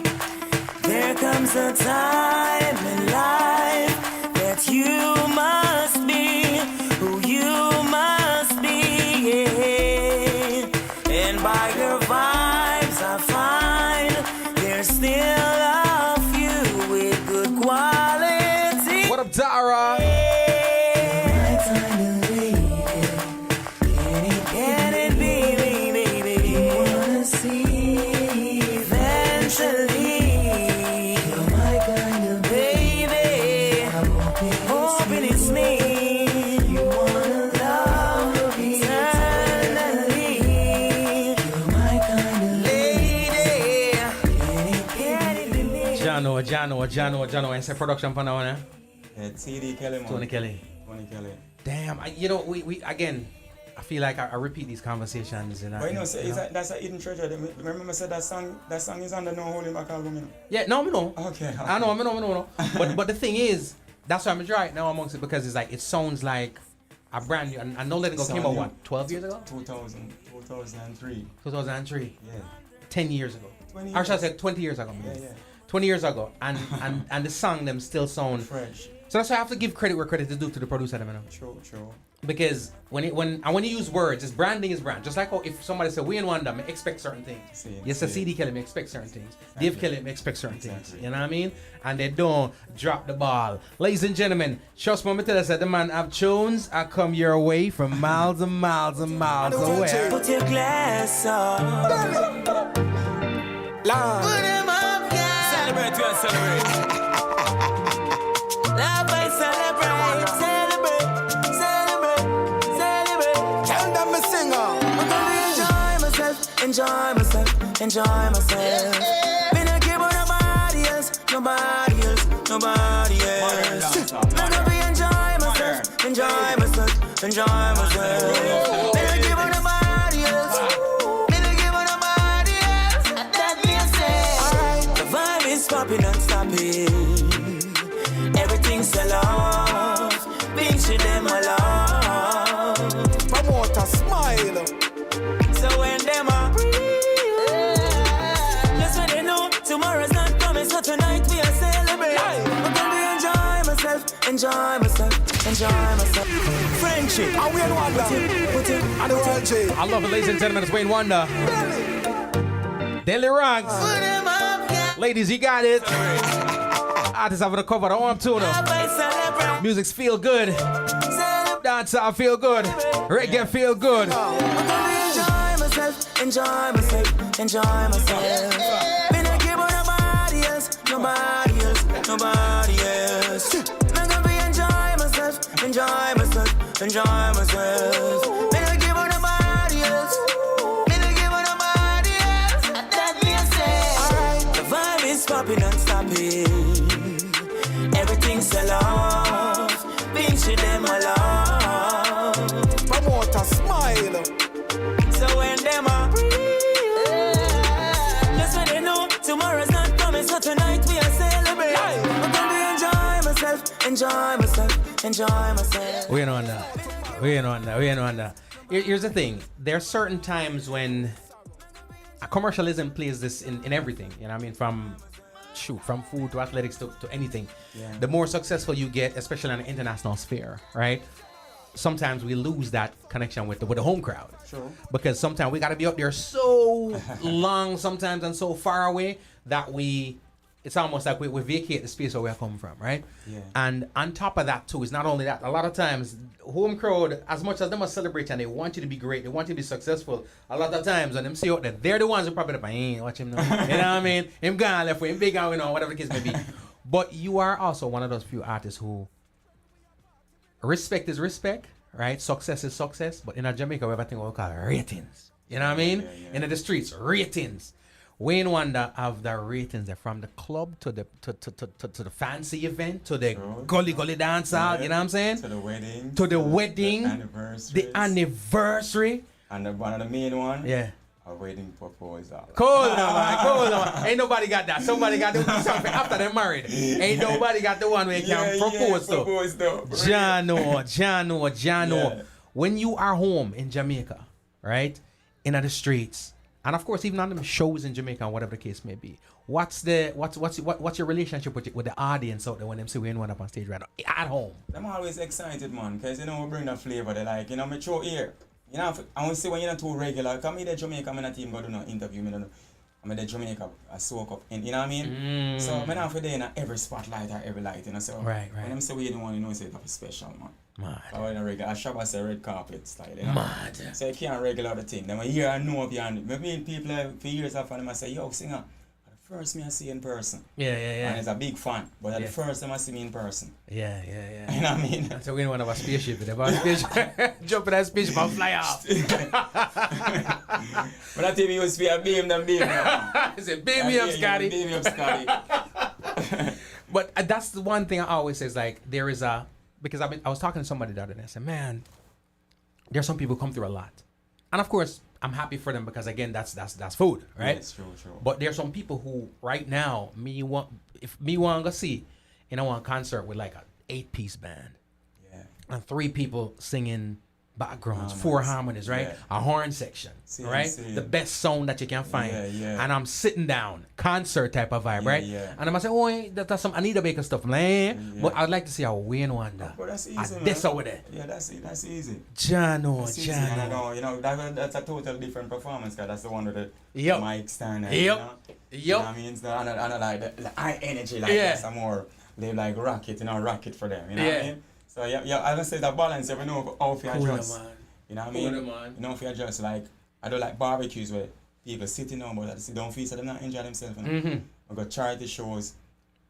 There comes a time in life that you must be who you must be, yeah. And by your vibes I find there's still a few with good quality. What up, Tara? My kind of lady. Can it be, baby? You wanna see eventually. Jano, and say production for now, eh? Yeah, TD Kelly, man. Tony Kelly. Damn, we again, I feel like I repeat these conversations. But you know, that's a hidden treasure. Remember I said that song is under No Holding Back album, you know? Yeah, no, I know. Okay. I know. But the thing is, that's why I'm right now amongst it, because it's like, it sounds like a brand new, and I know Let It Go came out, what, 12 years ago? 2003. 2003. Yeah. 10 years ago. 20 Or should I years. say 20 years ago? Yeah. 20 years ago, and the song them still sound fresh. So that's why I have to give credit where credit is due to the producer, them, you know. True. Because when you use words, it's branding is brand. Just like how if somebody say Wayne Wonder, me expect certain things. Yes, a CD Kelly, me expect certain things. Dave Kelly, me expect certain things. You know what I mean? And they don't drop the ball. Ladies and gentlemen, trust me, tell us that the man have tunes. I come your way from miles and miles and miles away. Put your glass on. Long. Put them up, yeah. Celebrate. Love, I celebrate. Tell them me singer. I'm gonna enjoy myself. Me not care about nobody else. I'm gonna be enjoy myself. Me not care about nobody else. Popping and stopping, everything sell off. Things to them alone. Promoter smile. So when them are just when they know tomorrow's not coming, so tonight we are celebrating. I'm gonna enjoy myself. Friendship. I Wayne Wonder. And the World J. I love it, ladies and gentlemen. It's Wayne Wonder. Daily Ranks. Ladies, you got it. Artists having a cover. I want to know. Music's feel good. Dancehall feel good. Reggae feel good. Enjoy myself. Me not care about nobody else. I'm gonna be enjoy myself. Me not care about nobody else. Popping and stopping, everything sell off. Things to them alone. Promoter smile. So when them are just when they know tomorrow's not coming, so tonight we are celebrating. I'm gonna enjoy myself. enjoy myself. We ain't on that. Here's the thing. There are certain times when commercialism plays this in everything. You know what I mean? From food to athletics to anything. Yeah. The more successful you get, especially on an international sphere, right? Sometimes we lose that connection with the home crowd. Sure. Because sometimes we got to be up there so long sometimes and so far away that it's almost like we vacate the space where we're coming from, right? Yeah. And on top of that too, it's not only that, a lot of times home crowd, as much as them are celebrating and they want you to be great, they want you to be successful, a lot of times when them see out there, they're the ones who probably like, watch him now. You know what I mean? Him gone left with him big out, whatever the case may be. But you are also one of those few artists who respect is respect, right? Success is success. But in Jamaica, we have a thing we call ratings. You know what I mean? In the streets, ratings. Wayne Wonder have the ratings from the club to the fancy event to the gully dance out. You know what I'm saying? To the wedding. The anniversary. And one of the main one. Yeah. A wedding proposal. Cool now, man. Ain't nobody got that. Somebody got the something after they're married. Ain't nobody got the one where you can propose to. Jano. Yeah. When you are home in Jamaica, right? In the streets, and of course even on them shows in Jamaica, whatever the case may be, what's your relationship with the audience out there when them see Wayne Wonder up on stage right now at home? I'm always excited, man, because we bring the flavor. They like, me throw here. I want to see when you're not too regular. Come here, Jamaica, I'm in a team, go do no interview. I'm in Jamaica, I soak up. You know what I mean? So I'm not for there in every spotlight or every light. So right. When I'm say we don't want, it's a special, man. Mad. I in a regular, I shop as a red carpet style. Mad. So you can't regular the thing. Then I hear I know of you, and maybe people for years after them I say, yo, singer. First me I see in person. Yeah. And it's a big fan. But at the first time I see me in person. Yeah. You know what I mean? So we don't want to have a spaceship. Jump in that spaceship and fly off. But I tell you, you speak, beam them. I said, beam me up, Scotty. Beam me up, Scotty. But that's the one thing I always say is like, there is because I was talking to somebody the other day. I said, man, there's some people who come through a lot. And of course, I'm happy for them because again, that's food, right? Yes, true. But there's some people who right now, if me want to see, I want a concert with like an 8-piece band. Yeah. And 3 people singing backgrounds, 4 harmonies, right? Yeah. A horn section, right? The best sound that you can find. Yeah. And I'm sitting down, concert type of vibe, right? Yeah. And I'm gonna say, oh, that's some Anita Baker stuff, man. But I'd like to see a Wayne Wonder. But that's easy, man. This over there. Yeah, that's easy. Jano. That's a total different performance, because that's the one with the mic stand. Yep. You know what I mean? It's not like the high energy like that. Some more, they like rocket, rocket for them. You know what I mean? So I don't say the balance. You know how if you adjust. You know what I mean? If you adjust, like I don't like barbecues where people sitting on, but they don't feel so they not enjoy themselves. I got charity shows,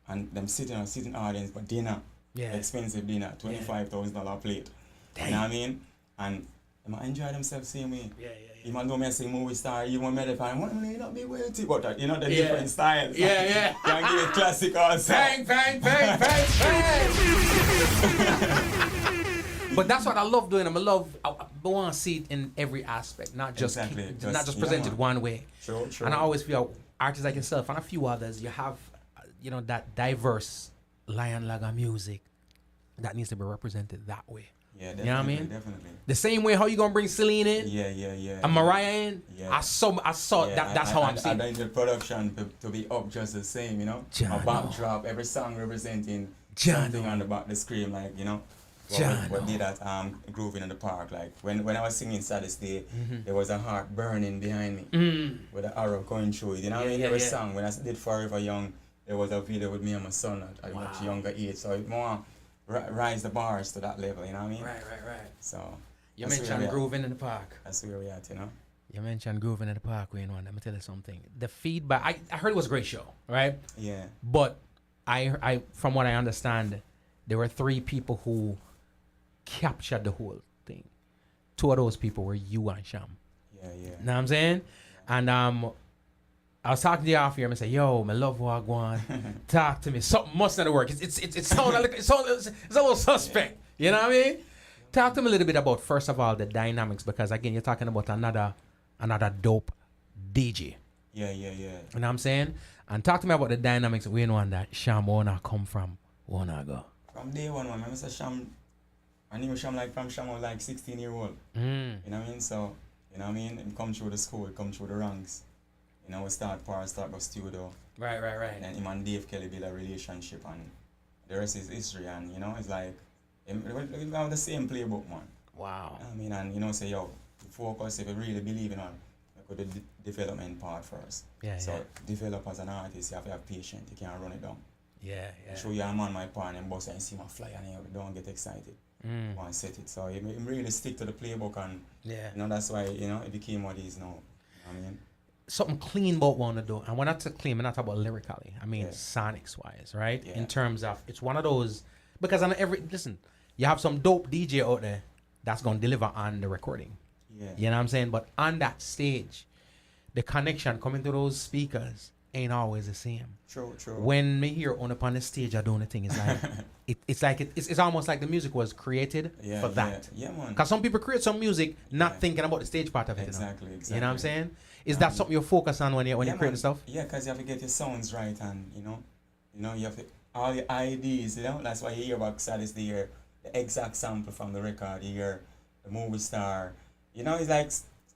and them sitting audience, but dinner, expensive dinner, $25,000 plate. Damn. You know what I mean? And they might enjoy themselves same way. Yeah. Even though I sing movie star, you want me to find one may not be weighty, but the different styles. Yeah. Can give it classic also. Bang. But that's what I love doing. I want to see it in every aspect, not just presented one way. Sure. And I always feel artists like yourself and a few others, you have, that diverse lion lager music that needs to be represented that way. Yeah, definitely, you know what I mean? Definitely. The same way how you gonna bring Celine in? Yeah. And Mariah in? Yeah. I saw that's how I'm seeing. And the production to be up just the same, A backdrop, every song representing something on the screen, like, what did that grooving in the park, like when I was singing Saddest Day, there was a heart burning behind me with an arrow going through it. You know what I mean? Every song, when I did Forever Young, there was a video with me and my son at a much younger age, so it more rise the bars to that level, you know what I mean? Right. So you mentioned grooving in the park. That's where we at, You mentioned grooving in the park, Wayne Wonder. Let me tell you something. The feedback, I heard it was a great show, right? Yeah. But I from what I understand, there were 3 people who captured the whole thing. 2 of those people were you and Sham. Yeah. Know what I'm saying? And I was talking to you off here and I said, yo, my love Wagwan, talk to me. Something must not work. It's a little suspect. You know what I mean? Talk to me a little bit about, first of all, the dynamics, because again, you're talking about another dope DJ. Yeah. You know what I'm saying? And talk to me about the dynamics of Wayne Wonder, Sham, where come from, where go. From day one, man, I say Sham, I knew Sham like from Sham was like 16-year-old. You know what I mean? So, you know what I mean? It come through the school, it come through the ranks. You know, we start go studio. Right. And then him and Dave Kelly build a relationship, and the rest is history. And, you know, it's like, we have the same playbook, man. Wow. You know what I mean? And, you know, say, yo, focus if you really believe in on the development part first. So, develop as an artist, you have to have patience. You can't run it down. Yeah. Show you a man my pan and boss and see my fly and you don't get excited. Want to set it. So he really stick to the playbook, and you know that's why, you know, it became what it is now. You know what I mean? Something clean about want to do, and when I say clean, I'm not talking about lyrically. I mean sonics wise, right? In terms of it's one of those, because on listen, you have some dope DJ out there that's gonna deliver on the recording. You know what I'm saying? But on that stage, the connection coming to those speakers ain't always the same. True. When me hear on upon the stage I doing the thing, it's like it's almost like the music was created for that. Yeah, man. Because some people create some music not thinking about the stage part of it. Exactly. You know what I'm saying? Is that something you focus on when you're creating stuff? Yeah, because you have to get your sounds right, and you know you have to all the IDs. You know, that's why you hear about Saddest, you hear the exact sample from the record, you hear the movie star. You know, it's like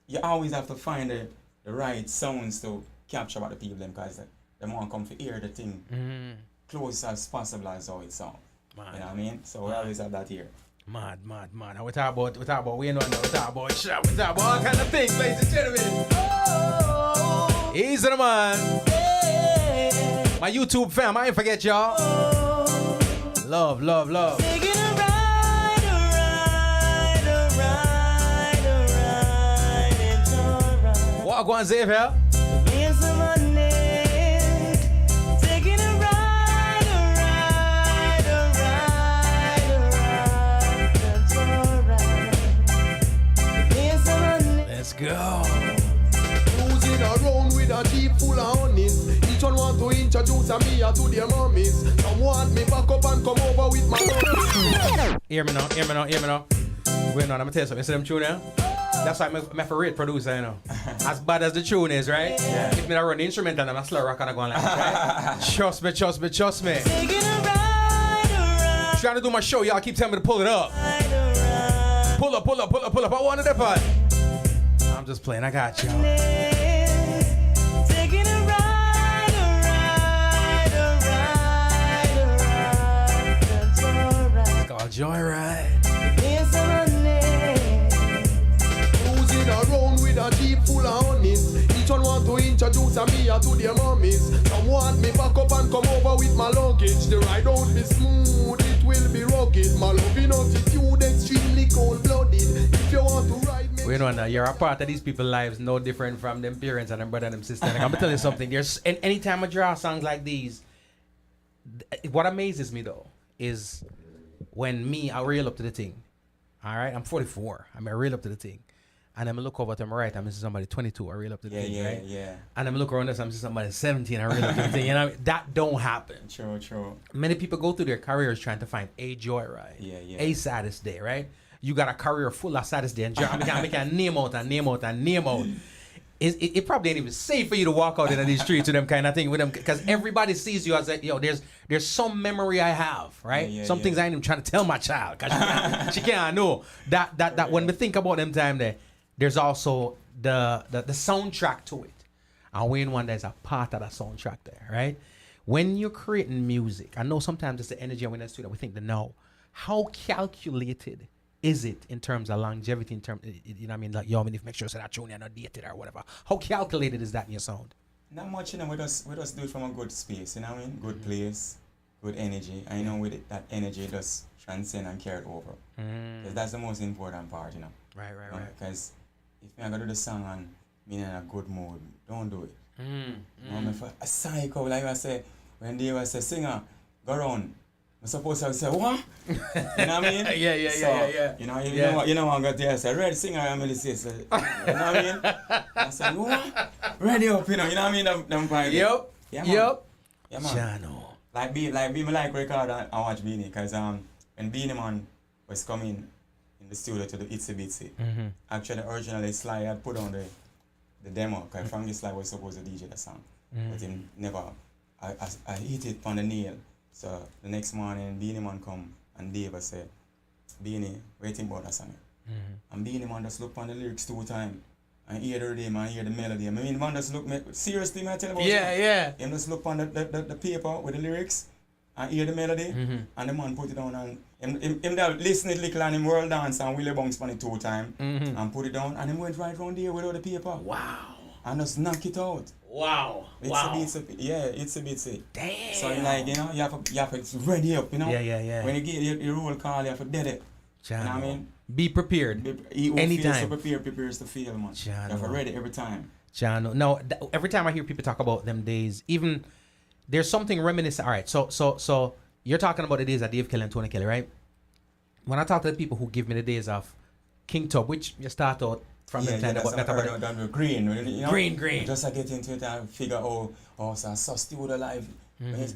you always have to find the right sounds to capture about the people, because they want to come to hear the thing close as possible as how it sounds. You know what I mean? So we always have that here. Mad. And we talk about we talk about shit, we talk about all kind of things, ladies and gentlemen. Easy the man. My YouTube fam, I ain't forget y'all. Love. Taking a ride, it's alright. What go on, Zave here? Here's the money. Taking a ride, it's alright. Here's the money. Let's go. Cruising around with a jeep full of honeys. Each one want to introduce me to their mummies. Some want me back up and come over with my mummies. Hear me now. Wait, no, I'm gonna tell you something. You see them tune now? That's why I'm a favorite producer, you know. As bad as the tune is, right? If me run the instrument and I'm a slow rock and I go on like that, right? Trust me. Taking a ride, Trying to do my show, y'all keep telling me to pull it up. Pull up. I wanted that part. I'm just playing, I got y'all. Taking a ride, it's alright. It's called Joyride. Here's the money. Cruising around with a jeep full of honeys. Each one want to introduce me to their mummies. Some want me back up and come over with my luggage. The ride won't be smooth, it will be rugged. My loving attitude extremely cold-blooded. If you want to ride me, You know, now you're a part of these people's lives, no different from them parents and them brother and them sister. Like, I'm gonna tell you something. There's anytime I draw songs like these, what amazes me though is when I reel up to the thing. All right, I'm 44. I reel up to the thing, and I'm look over to my right. I'm see somebody 22. I reel up to the thing, right? Yeah. And I'm look around this. I'm see somebody 17. I reel up to the thing. You know, that don't happen. True. Many people go through their careers trying to find a joyride, a saddest day, right? You got a career full of saddest day, and I can name out. It probably ain't even safe for you to walk out into these streets with them kind of thing with them, because everybody sees you as like, yo, there's some memory I have, right? Some things I ain't even trying to tell my child, because she can't know that when we think about them time there, there's also the soundtrack to it, and when one there's a part of the soundtrack there, right? When you're creating music, I know sometimes it's the energy when that's that we think the no. How calculated is it in terms of longevity, in terms, you know what I mean? Like, yo, I mean, if make sure so that tune you're not dated or whatever. How calculated is that in your sound? Not much, you know, we just do it from a good space, you know what I mean? Good place, good energy. I know with it, that energy just transcend and carry it over. Because that's the most important part, you know? Right. Because if I'm going to do the song and me in a good mood, don't do it. You know, for a psycho, like I say, when they was a singer, go around. I'm supposed to say, what? You know what I mean? Yeah. You know what I'm going to say, red singer, I'm going to say, so, you know what I mean? I said, what? Ready up, you know what I mean? Them vibe. Yep. Yeah, man. Jano. Like me record and watch Beanie, because when Beanie Man was coming in the studio to do Itsy Bitsy, actually originally Sly had put on the demo, because Frankie Sly was supposed to DJ the song, but he never, I hit it on the nail. So the next morning, Beanie Man come and Dave said, Beanie, waiting about us on it. And Beanie Man just look on the lyrics 2 times. And hear the rhythm and hear the melody. I mean, man just look, seriously, man, I tell you about Yeah. him just look on the paper with the lyrics and hear the melody. And the man put it down and him that listen it little and him world dance and Willie Bunks on it 2 times and put it down and him went right round there without the paper. Wow. And just knock it out. Wow. It's a bit. Damn. So like, you know, you have to ready up, you know. Yeah. When you get your roll call, you have to dead it. Chano. You know what I mean? Be prepared. Anytime. Prepares to fail, man. Chano. You have to ready every time. Chano. No, every time I hear people talk about them days, even there's something reminiscent. All right, so you're talking about the days of Dave Kelly and Tony Kelly, right? When I talk to the people who give me the days of King Tub, which you start out from the time about green, you know? Green. Just I get into it and figure so studio live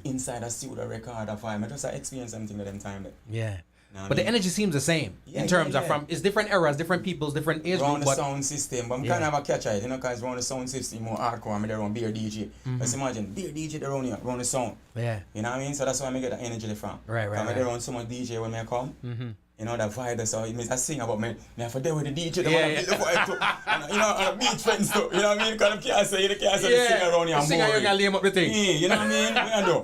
inside a studio record of I just experience something at them time. Yeah. Know but the energy seems the same in terms of from it's different eras, different peoples, different age around group, the sound system. But I'm kind of a catcher, you know, because around the sound system more hardcore. I'm there on beer DJ. Let's imagine beer DJ around here, around the sound. Yeah. You know what I mean? So that's why I get the energy from. Right. I'm there on someone DJ when I come. You know that vibe. So it means I sing about me. I have to deal with the DJ. The vibe too. And, you know, and the beat friends too. You know what I mean? Because I can't say sing around here. Sing and you can lame up the thing. Yeah, you know what I mean?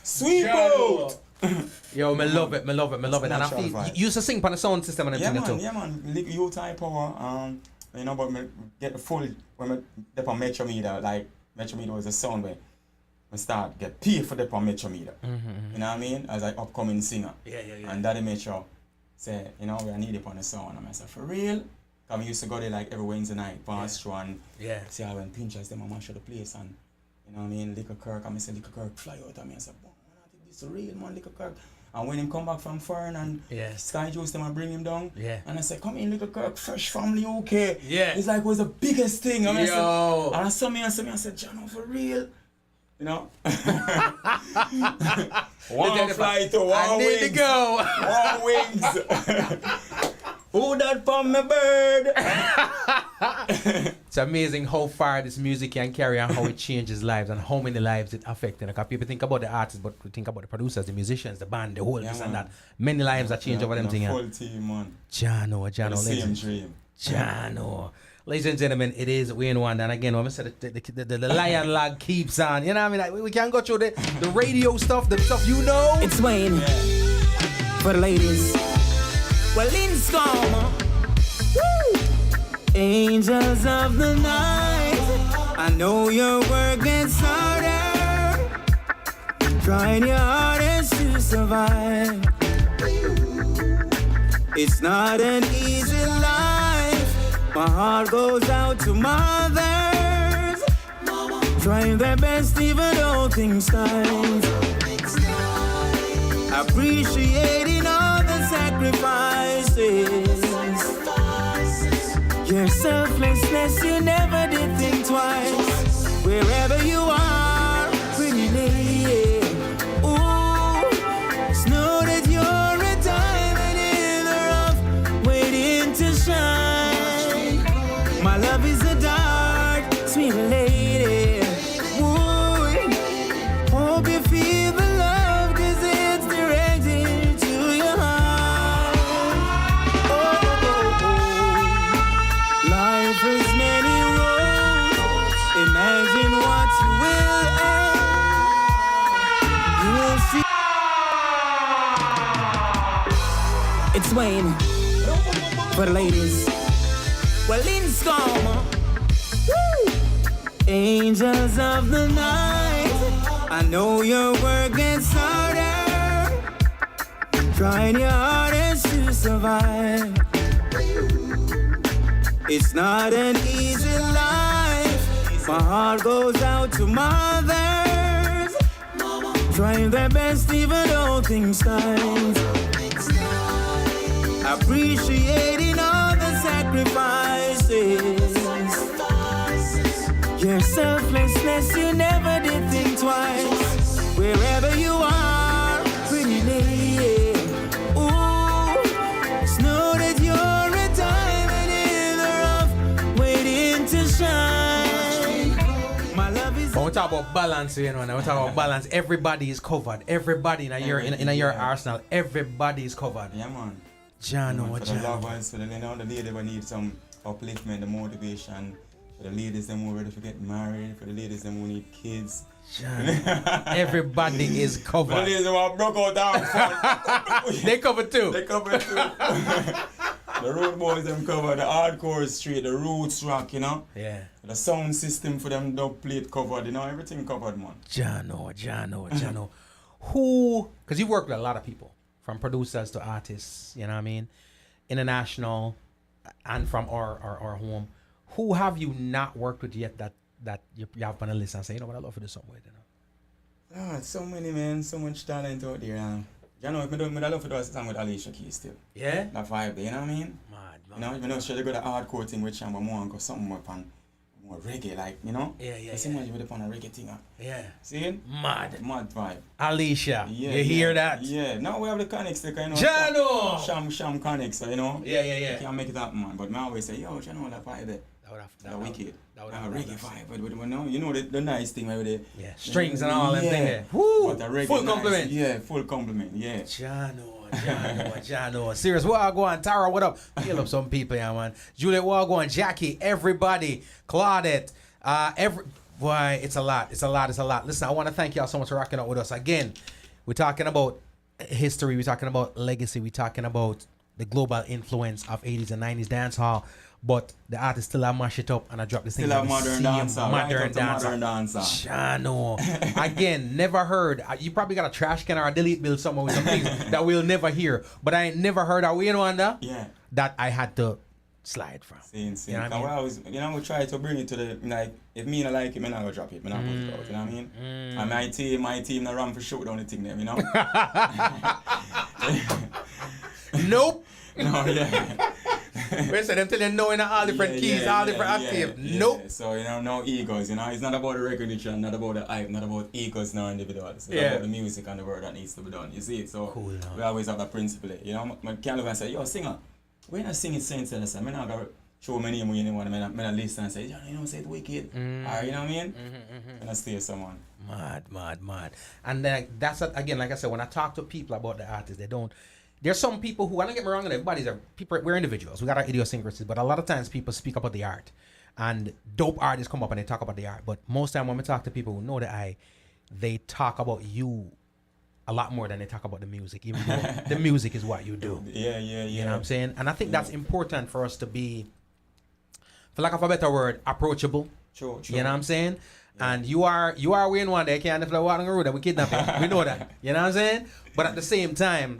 Sweep out. Yo, me love it. And I feel you used to sing on the sound system and everything too. Yeah, man. Youth high power. You know, but me get the full when me dep on Metro Media. Like Metro Media was a sound where I start get paid for dep on Metro Media. You know what I mean? As an upcoming singer. Yeah. And Daddy Metro say, you know, we need it on the sound. And I said, for real? Because we used to go there like every Wednesday night, pass through and see how when Pinchers them mash the place and you know what I mean? Liquor Kirk, and I say Liquor Kirk fly out and I said, this real man, Liquor Kirk. And when him come back from foreign and Sky Juice them and bring him down, and I said, come in, Liquor Kirk, fresh family, okay. Yeah. It's like it was the biggest thing. And I saw me, I said, John, for real. You know? One fly to one wings. To go. One wings. Who that from my bird? It's amazing how far this music can carry and how it changes lives and how many lives it affects. Because people think about the artists, but we think about the producers, the musicians, the band, the whole this and that. Many lives are changed over them things. Full team, man. Jano, the same dream. Jano. Ladies and gentlemen, it is Wayne Wonder. And again, when I said the lion log keeps on, you know what I mean? Like, we can go through the radio stuff, the stuff you know. It's Wayne. For the ladies. Well, in Scoma, angels of the night, I know your work gets harder, trying your hardest to survive. It's not an easy life. My heart goes out to mothers, trying their best even though things tight. Appreciating all the sacrifices. Your selflessness, you never did think twice. Wherever you are, pretty lady. Ooh, just know that you're a diamond in the rough, waiting to shine. My love is a dark, sweet lady. Ooh, hope you feel the love, 'cause it's directed to your heart. Life has many roads. Imagine what you will end. You will see. It's Wayne for the ladies. Well, in Scoma, angels of the night, I know your work gets harder, trying your hardest to survive. It's not an easy life. My heart goes out to mothers, trying their best even though things tight. Appreciating all the sacrifices. Your selflessness, you never did think twice. Wherever you are, pretty lady. Ooh, just know that you're a diamond in the rough, waiting to shine. My love is. When we talk about balance, you know. We talk about balance. Everybody is covered. Everybody in your arsenal. Everybody is covered. Yeah, man. Jano, for the lovers, for the lady who need some upliftment, the motivation. For the ladies them who ready to get married. For the ladies them who need kids. Everybody is covered. For the ladies who are broke out down. They covered too. They covered too. The road boys them covered, the hardcore street, the roots rock, you know? Yeah. The sound system for them dub plate covered, you know, everything covered, man. Jano. Who, because you work with a lot of people, from producers to artists, you know what I mean? International and from our home. Who have you not worked with yet that you have on the list and say, you know what, I love to do something with, you know? So many, man, so much talent out there. You know, I love to do a song with Alicia Keys still. Yeah? That vibe there, you know what I mean? Mad. You know, she got a hardcore thing with Chamba more and go something more fun. More reggae, like, you know? Yeah. See much with upon a reggae thing. Yeah. See it? Mad vibe. Alicia, you hear that? Yeah. Now we have the connects, like, you know. Jano! Sham connects, you know? Yeah. You can't make it happen, man. But I always say, yo, Jano, that vibe there. That wicked. That reggae vibe. But you know the nice thing over there. Yeah. Strings and all them thing there. Woo! But the reggae full nice. compliment. Yeah, full compliment. Yeah. Jano. Serious. What I go on? Tara, what up? Heal up some people, yeah, man. Juliet, what I go on? Jackie, everybody, Claudette, boy, it's a lot. Listen, I want to thank y'all so much for rocking out with us. Again, we're talking about history, we're talking about legacy, we're talking about the global influence of 80s and 90s dancehall. But the artists still have mash it up and I drop this thing. Still have modern dancer. Modern dancer. Jano. Again, never heard. You probably got a trash can or a delete bill somewhere with some things that we'll never hear. But I ain't never heard a win wonder that I had to slide from. Same. You know what I mean? We try to bring it to the, like, if me not like it, I'm not going to drop it. I'm not put it out, you know what I mean? And my team not run for shoot down the thing there, you know? Nope. No, yeah. We said them telling you no in all different keys, all different octaves. Nope. So, you know, no egos, you know. It's not about the recognition, not about the hype, not about egos, no individuals. It's about the music and the word that needs to be done. You see? So, cool, we always have that principle. You know, I can't look and say, yo, singer, we're not singing saints and I'm not going to show my name with anyone. I'm not listen and say, you know, say it wicked. Or, you know what I mean? And I stay someone. Mad. And then that's, again, like I said, when I talk to people about the artists, they don't. There's some people who, I don't get me wrong, and we're individuals. We got our idiosyncrasies, but a lot of times people speak about the art. And dope artists come up and they talk about the art. But most time when we talk to people who know they talk about you a lot more than they talk about the music, even though the music is what you do. Yeah. You know what I'm saying? And I think that's important for us to be, for lack of a better word, approachable. True. You know what I'm saying? Yeah. And you are win one day, can't if they walk on the road and we kidnap you. We know that. You know what I'm saying? But at the same time,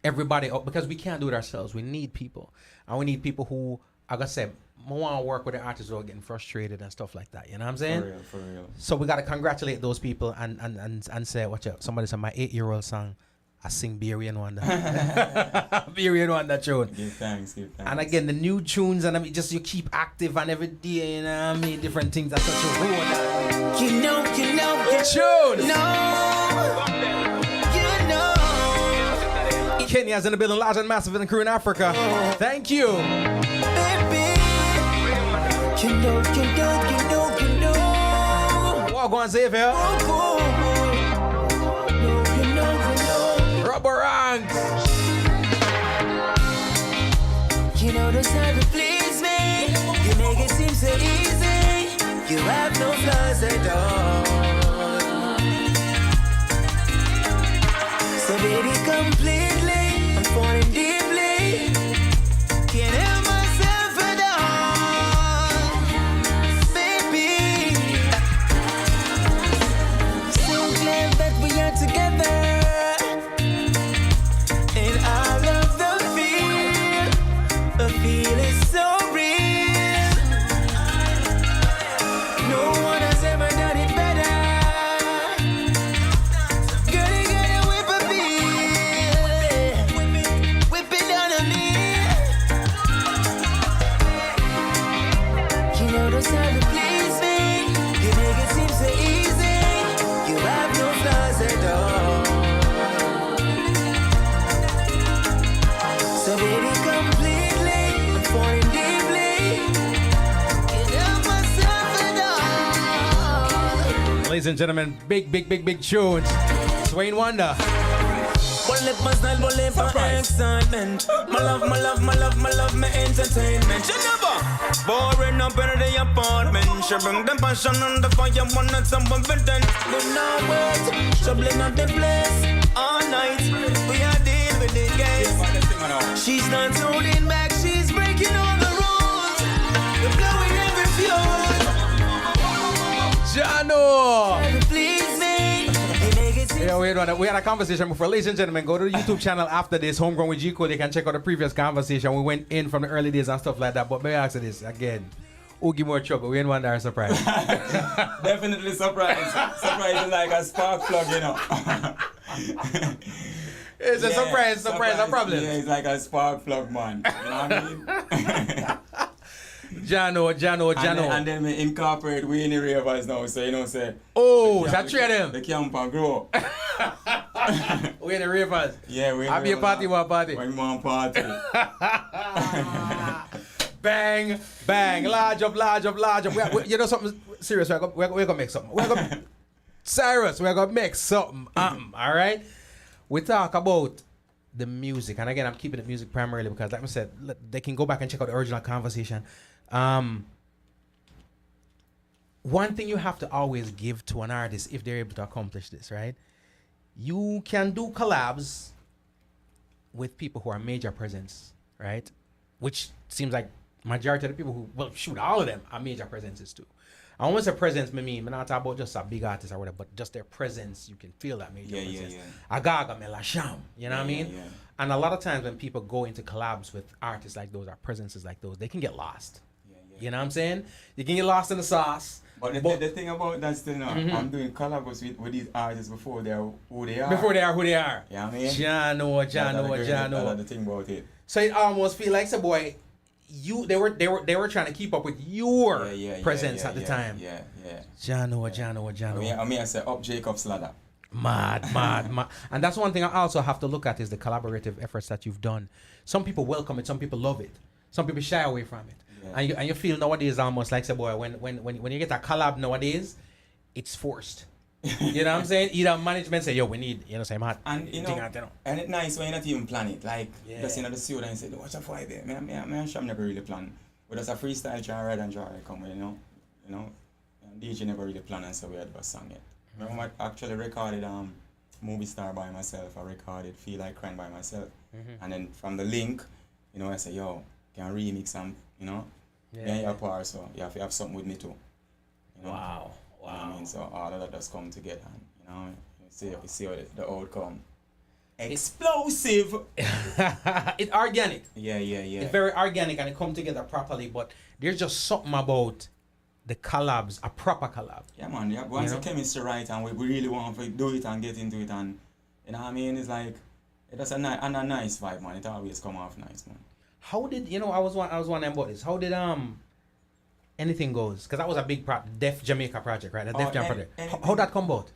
everybody, because we can't do it ourselves, we need people. And we need people who, like I said, want to work with the artists who are getting frustrated and stuff like that. You know what I'm saying? For real. So we got to congratulate those people and say, watch out, somebody said my 8-year-old song, I sing Beery and Wonder. Beery and Wonder tune. Give thanks. And again, the new tunes, and I mean, just you keep active and every day, you know what I mean? Different things. That's such a road. You know. Tunes! No. Kenya's in the building, large and massive in the crew in Africa. Thank you. Baby. You know. Walk on, Xavier. Rubber ranks. You know the time to please me. You make it seem so easy. You have no flaws at all. So baby, completely, I'm falling deeply. Can't help myself at all, baby. So glad that we are together. And I love the feel is so real. No one has ever done it better. Girl, you got a whip appeal. ladies and gentlemen, big tunes. Wayne Wonder. Bullet my style, bullet for excitement. My love, my entertainment. She never boring up in the apartment. She bring the passion and the fire, one and some confidence. But now wait, troubling up the place all night. We are dealing with the game. She's not holding back, she's breaking all the rules. You're blowing every fuse. Jano! Please me. Yeah, we had a conversation before. Ladies and gentlemen, go to the YouTube channel after this, Homegrown with G Code. You can check out the previous conversation. We went in from the early days and stuff like that. But may I ask you this again? Who give more trouble? We ain't one that surprise. Definitely surprise. Surprise is like a spark plug, you know. It's a surprise, no problem. Yeah, it's like a spark plug, man. You know what I mean? Jano. And then we incorporate we in the ravers now, so you know, say. Oh, that three of them. The camp and grow. We in the ravers. Yeah, we in the I'll be a party, one party. When one party. Bang, large up. You know something serious, we're gonna make something. Cyrus, we're gonna make something. All right? We talk about the music, and again, I'm keeping the music primarily because, like I said, they can go back and check out the original conversation. One thing you have to always give to an artist if they're able to accomplish this, right? You can do collabs with people who are major presence, right? Which seems like majority of the people who, well, shoot, all of them are major presences too. I almost say presence, I'm not talking about just a big artist or whatever, but just their presence, you can feel that major presence. Agaga, Melasham, you know what I mean? Yeah. And a lot of times when people go into collabs with artists like those or presences like those, they can get lost. You know what I'm saying? You can get lost in the sauce. But the thing about that still now, I'm doing collabs with these artists before they're who they are. Before they are who they are. Yeah, I mean? Jano. That's the thing about it. So it almost feel like, so boy, they were trying to keep up with your presence at the time. Yeah. Jano. I mean, I say up Jacob's ladder. Mad. And that's one thing I also have to look at is the collaborative efforts that you've done. Some people welcome it, some people love it, some people shy away from it. Yeah. And you feel nowadays almost like, say, boy, when you get a collab nowadays, it's forced. You know what I'm saying? Either management say, yo, we need, you know, say, man. And you know, and it's nice when you not even plan it. Like, just in the studio and say, watch a vibe there. I'm never really plan. But as a freestyle, try ride and try come, you know. And DJ never really plan and say we had a song yet. Remember, I actually recorded Movie Star by myself. I recorded Feel Like Crying by myself. And then from the link, you know, I say, yo, can I remix some, you know? Then you're part, so you have to have something with me too. You know? Wow. You know what I mean? So all of that does come together, and you know, you see how the outcome. Explosive. It's organic. Yeah. It's very organic and it come together properly. But there's just something about the collabs, a proper collab. Yeah, man. Yeah, once the chemistry right, and we really want to do it and get into it, and you know what I mean? It's like it's a nice vibe, man. It always come off nice, man. How did I was wondering about this? How did Anything Goes? Because that was a big Def Jamaica project, right? The Def Jam project. How that come about?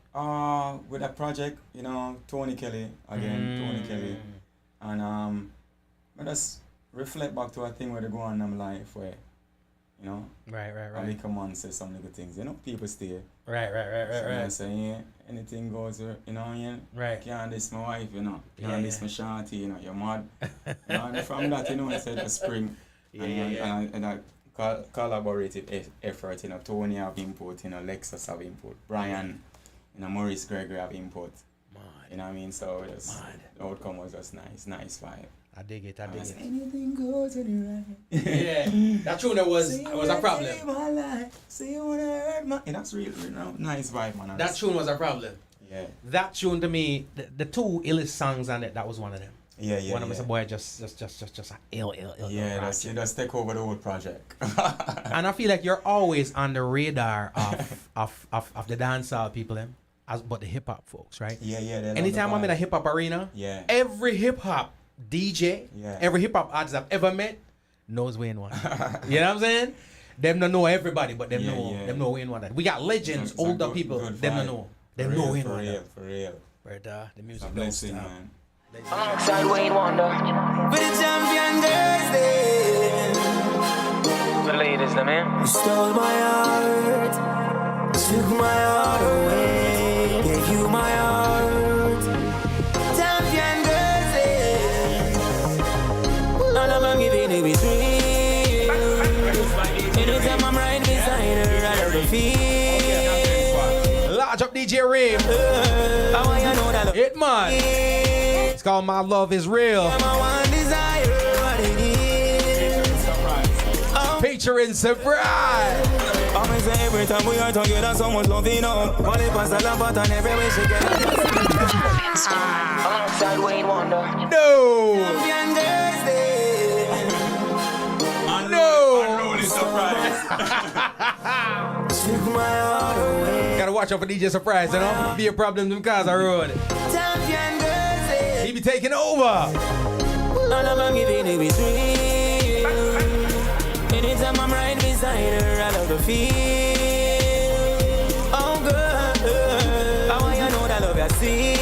With that project, you know, Tony Kelly and I just reflect back to a thing where they go on in my life where, you know, right. I come on and say some little things, you know, people stay. Right. So I say, anything goes, you know, right. Can't diss my wife, you know, can't diss my shanty, you know, you're mad. You know, and from that, you know, I said the spring. And I collaborative effort, you know, Tony have input, you know, Lexus have input, Brian, you know, Maurice Gregory have input. You know what I mean? So the outcome was just nice vibe. I dig it. Anything goes anyway. Yeah, that tune was a problem. See you wanna hurt my. And that's really nice vibe, man. That tune was a problem. Yeah. That tune to me, the two illest songs on it, that was one of them. Yeah. One of them said, boy, just a ill. Yeah, that's take over the whole project. And I feel like you're always on the radar of the dancehall people, but the hip hop folks, right? Yeah. Anytime I'm in a hip hop arena, every hip hop DJ, every hip hop artist I've ever met knows Wayne Wonder. You know what I'm saying? Them don't know everybody, but them know Wayne Wonder. We got legends, older people, them don't know. Them know Wayne Wonder. For real. Right, the music don't stop. Man. Alongside Wayne Wonder. For the champion girls there. The ladies, the man. You stole my heart. Took my heart away, gave you my heart. Champion girls, all of them giving it with real. Anytime I'm right beside her, I love the feel. Large up DJ Reem. I want you to know that It man. It's called My Love Is Real. my one desire, what it is. Featuring Surprise. Always say every time we are together, someone's loving up. Only pass the love button every way she get. Alongside Wayne Wonder. No. Champion girls, No. Unruly surprise. took my heart away. Gotta watch out for DJ Surprise, you know? Be a problem in cars I road. Champion girls, He be taking over. all of them giving it with real. Anytime I'm right beside her, I love the feel. Oh girl, I want you to know that love you see.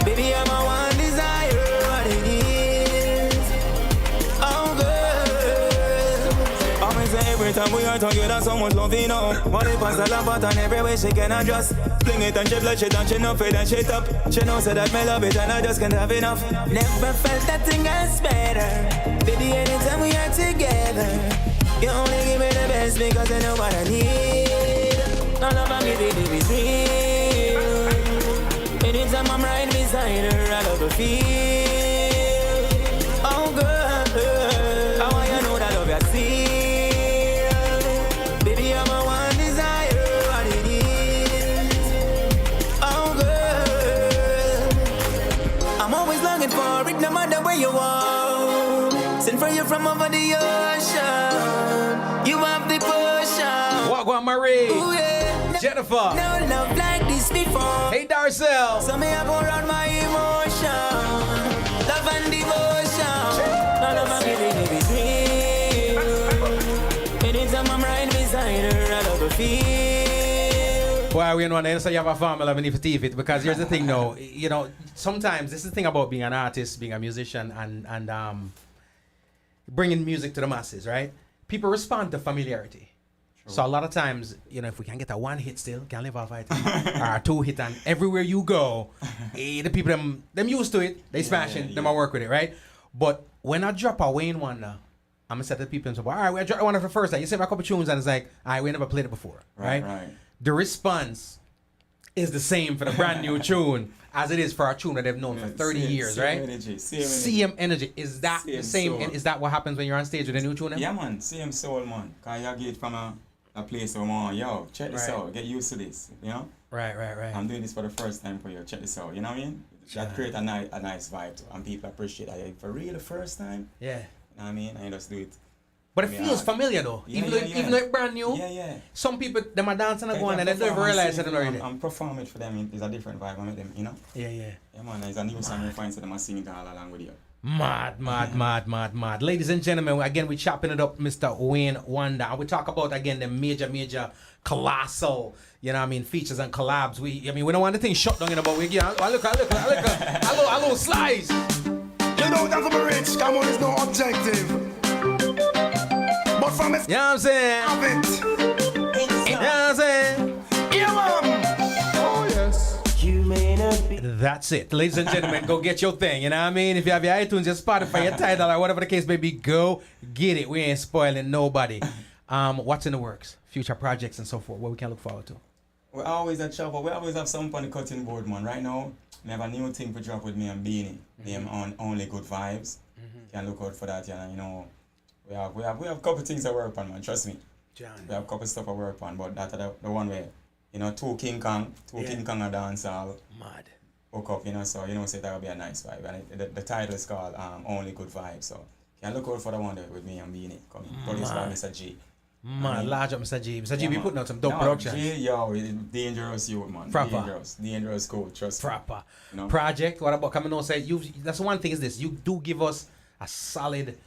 Baby, I'm my one desire, what it is. Oh girl, always say every time we are together, someone's loving up. Money pass the love button every way she can adjust. Fling it and she flush it and she know it and she top. She knows that me love it and I just can't have enough. Never felt that thing else better. Baby, anytime we are together, you only give me the best because I know what I need. All of my giving it with real. Anytime I'm right beside her, I love the feel. Oh girl, I want you to know that love you see. Baby, I'm my one desire, what it is. Oh girl, I'm always longing for it, no matter where you are. Send for you from over the ocean. You have the potion. Walk on Marie. Ooh, yeah. Jennifer. No love like this before. Hey Darcel. So me I pour out my emotion. Love and devotion. All of my giving it is real. Anytime I'm right beside her, I love the feel. Why we in one end so you have a formula when you teeth it? Because here's the thing though, you know, sometimes this is the thing about being an artist, being a musician and bringing music to the masses, right? People respond to familiarity. So a lot of times, you know, if we can get a one hit still, can live off it, or a two hit, and everywhere you go, the people them used to it, they smash it, them I work with it, right? But when I drop a Wayne Wonder, I'm gonna set the people and say, all right, we dropped one for the first time. You save a couple tunes and it's like, all right, we never played it before, right? The response is the same for the brand new tune as it is for a tune that they've known for 30 years, right? Same energy. Is that the same? And is that what happens when you're on stage with a new tune? Yeah, man. Same soul, man. Cause you get it from a place where, man, yo, check this out. Get used to this, you know? Right. I'm doing this for the first time for you. Check this out. You know what I mean? That create a nice vibe too. And people appreciate that. For real, the first time. Yeah. You know what I mean? And you just do it. But it feels familiar though. Even though it's brand new. Yeah. Some people, them are dancing and going and they don't even realize it already. I'm performing for them. It's a different vibe. I make them, you know? Yeah. Yeah, man. It's a new song you find, so them are singing it all along with you. Mad. Ladies and gentlemen, again, we're chopping it up, Mr. Wayne Wonder. And we talk about, again, the major, colossal, you know what I mean, features and collabs. We don't want the thing shut down in about we get. Look, a little slice. You know that I'm rich, come on, it's no objective. But from it, you know what I'm saying? have it. You know what I'm saying? Yeah, man. Oh, yes. You may not be. That's it. Ladies and gentlemen, go get your thing. You know what I mean? If you have your iTunes, your Spotify, your Tidal, or whatever the case may be, go get it. We ain't spoiling nobody. What's in the works? Future projects and so forth. What we can look forward to? We're always at Chopper. We always have something on the cutting board, man. Right now, we have a new thing to drop with me and Beanie. Name on Only Good Vibes. Can look out for that, you know. We have a couple things I work on, man. Trust me. John. We have a couple stuff I work on, but that's the one where, you know, two King Kong are dance all. Mad. Hook up, you know, so you know, say that would be a nice vibe. And the title is called Only Good Vibes. So can look out for the one there with me and Beanie. Coming. Produced by Mr. G. Man, large up Mr. G. Mr. G be putting out some dope productions. G, yo, dangerous youth, man. Proper. Dangerous cool, trust me. Proper. You know? Project, what about coming on? Say that's one thing is this. You do give us a solid.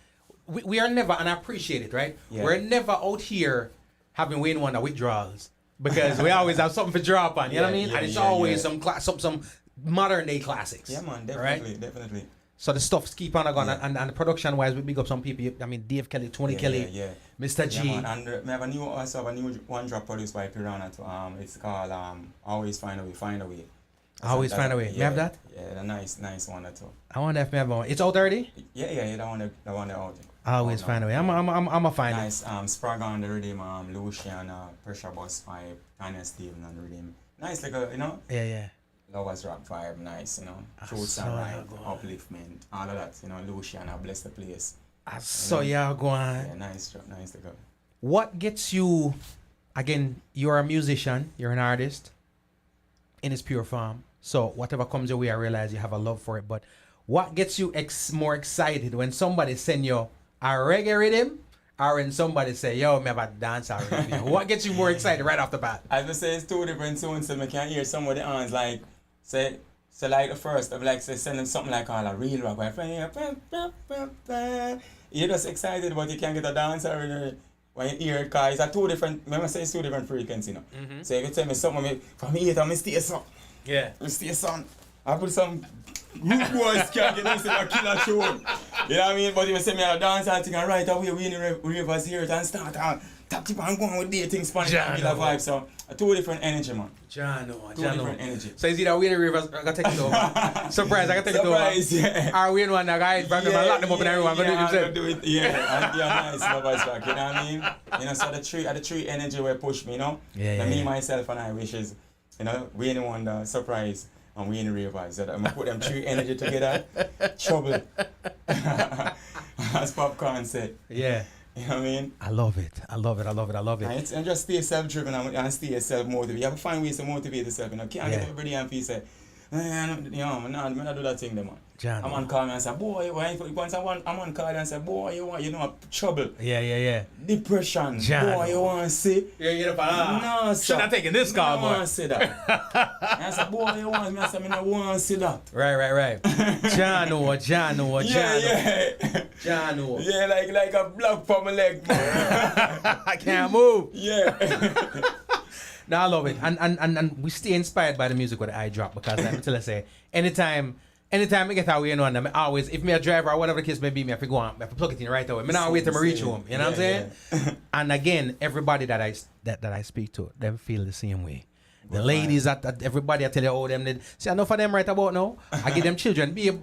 We are never, and I appreciate it, right? Yeah. We're never out here having Wayne Wonder withdrawals because we always have something to drop on. You know what I mean? And it's always some modern day classics. Yeah, man, Right? definitely. So the stuff's keep on going, and the production wise, we big up some people. I mean, Dave Kelly, Tony Kelly, Mr. G. Yeah, man. And I also have a new one drop produced by Piranha. It's called Always Find a Way, Find a Way. Always Find a Way. You have that? Yeah, a nice one too. I wonder if we have one. It's out already? Yeah, that one out. Always Find a Way. I'm a find nice, it. Nice. Sprag on the rhythm, Lucian, Pressure Bus 5, Tanya Steven on the rhythm. Nice, like a, Yeah. Lovers rock vibe, nice, Truths and right, upliftment, all of that, Lucian, I bless the place. I saw y'all go on. Yeah, nice to go. What gets you, again, you're a musician, you're an artist in its pure form. So whatever comes your way, I realize you have a love for it. But what gets you more excited when somebody send you a reggae rhythm or when somebody say, yo, me have a dance rhythm? What gets you more excited right off the bat? As I say, it's two different tunes, so I can hear some of the hands like, say like the first of like say send them something like all a real rock you're just excited but you can't get a dancer when you hear it cause it's a two different remember say it's two different frequencies so you can tell me something from here to me stay son stay son I put some good boys can't get them say a killer tune you know what I mean but if you say me a dance I think right away we in the ravers hear it and start keep on going with dating Spanish and killer vibe so two different energy man. Different energy. So is it that we in the rivers? I gotta take it over. Surprise, I gotta take it over. Yeah. Are we in one that guy? Bring them and lock them up and everyone. Do it. Yeah, nice. Lovers rock. You know what I mean? So the three energy will push me. Me, myself, and I wishes. We in the one that surprise and we in the rivers. I'm gonna put them three energy together. Trouble. As Popcorn said. Yeah. You know what I mean? I love it. And just stay self-driven and stay self-motivated. You have to find ways to motivate yourself. Can't get everybody and people say, I'm not do that thing, man. A man call me and say, boy, once a man call and say, boy, you know trouble. Yeah. Depression. John. Boy, you want to see? No, sir. Should have taken this call, boy. I want to see that. I say, boy, you want me? I say, I don't want to see that. Right. John. Yeah, like a block from my leg, man. I can't move. Yeah. No, I love it. And we stay inspired by the music with the eye drop because until I say, anytime I get away, I'm always, if me a driver or whatever the case may be, I have to go on, I have to plug it in right away. I not wait till I reach home. You know what I'm saying? And again, everybody that I speak to, them feel the same way. The ladies, everybody, I tell you, oh, them, see, enough of them right about now. I give them children, be a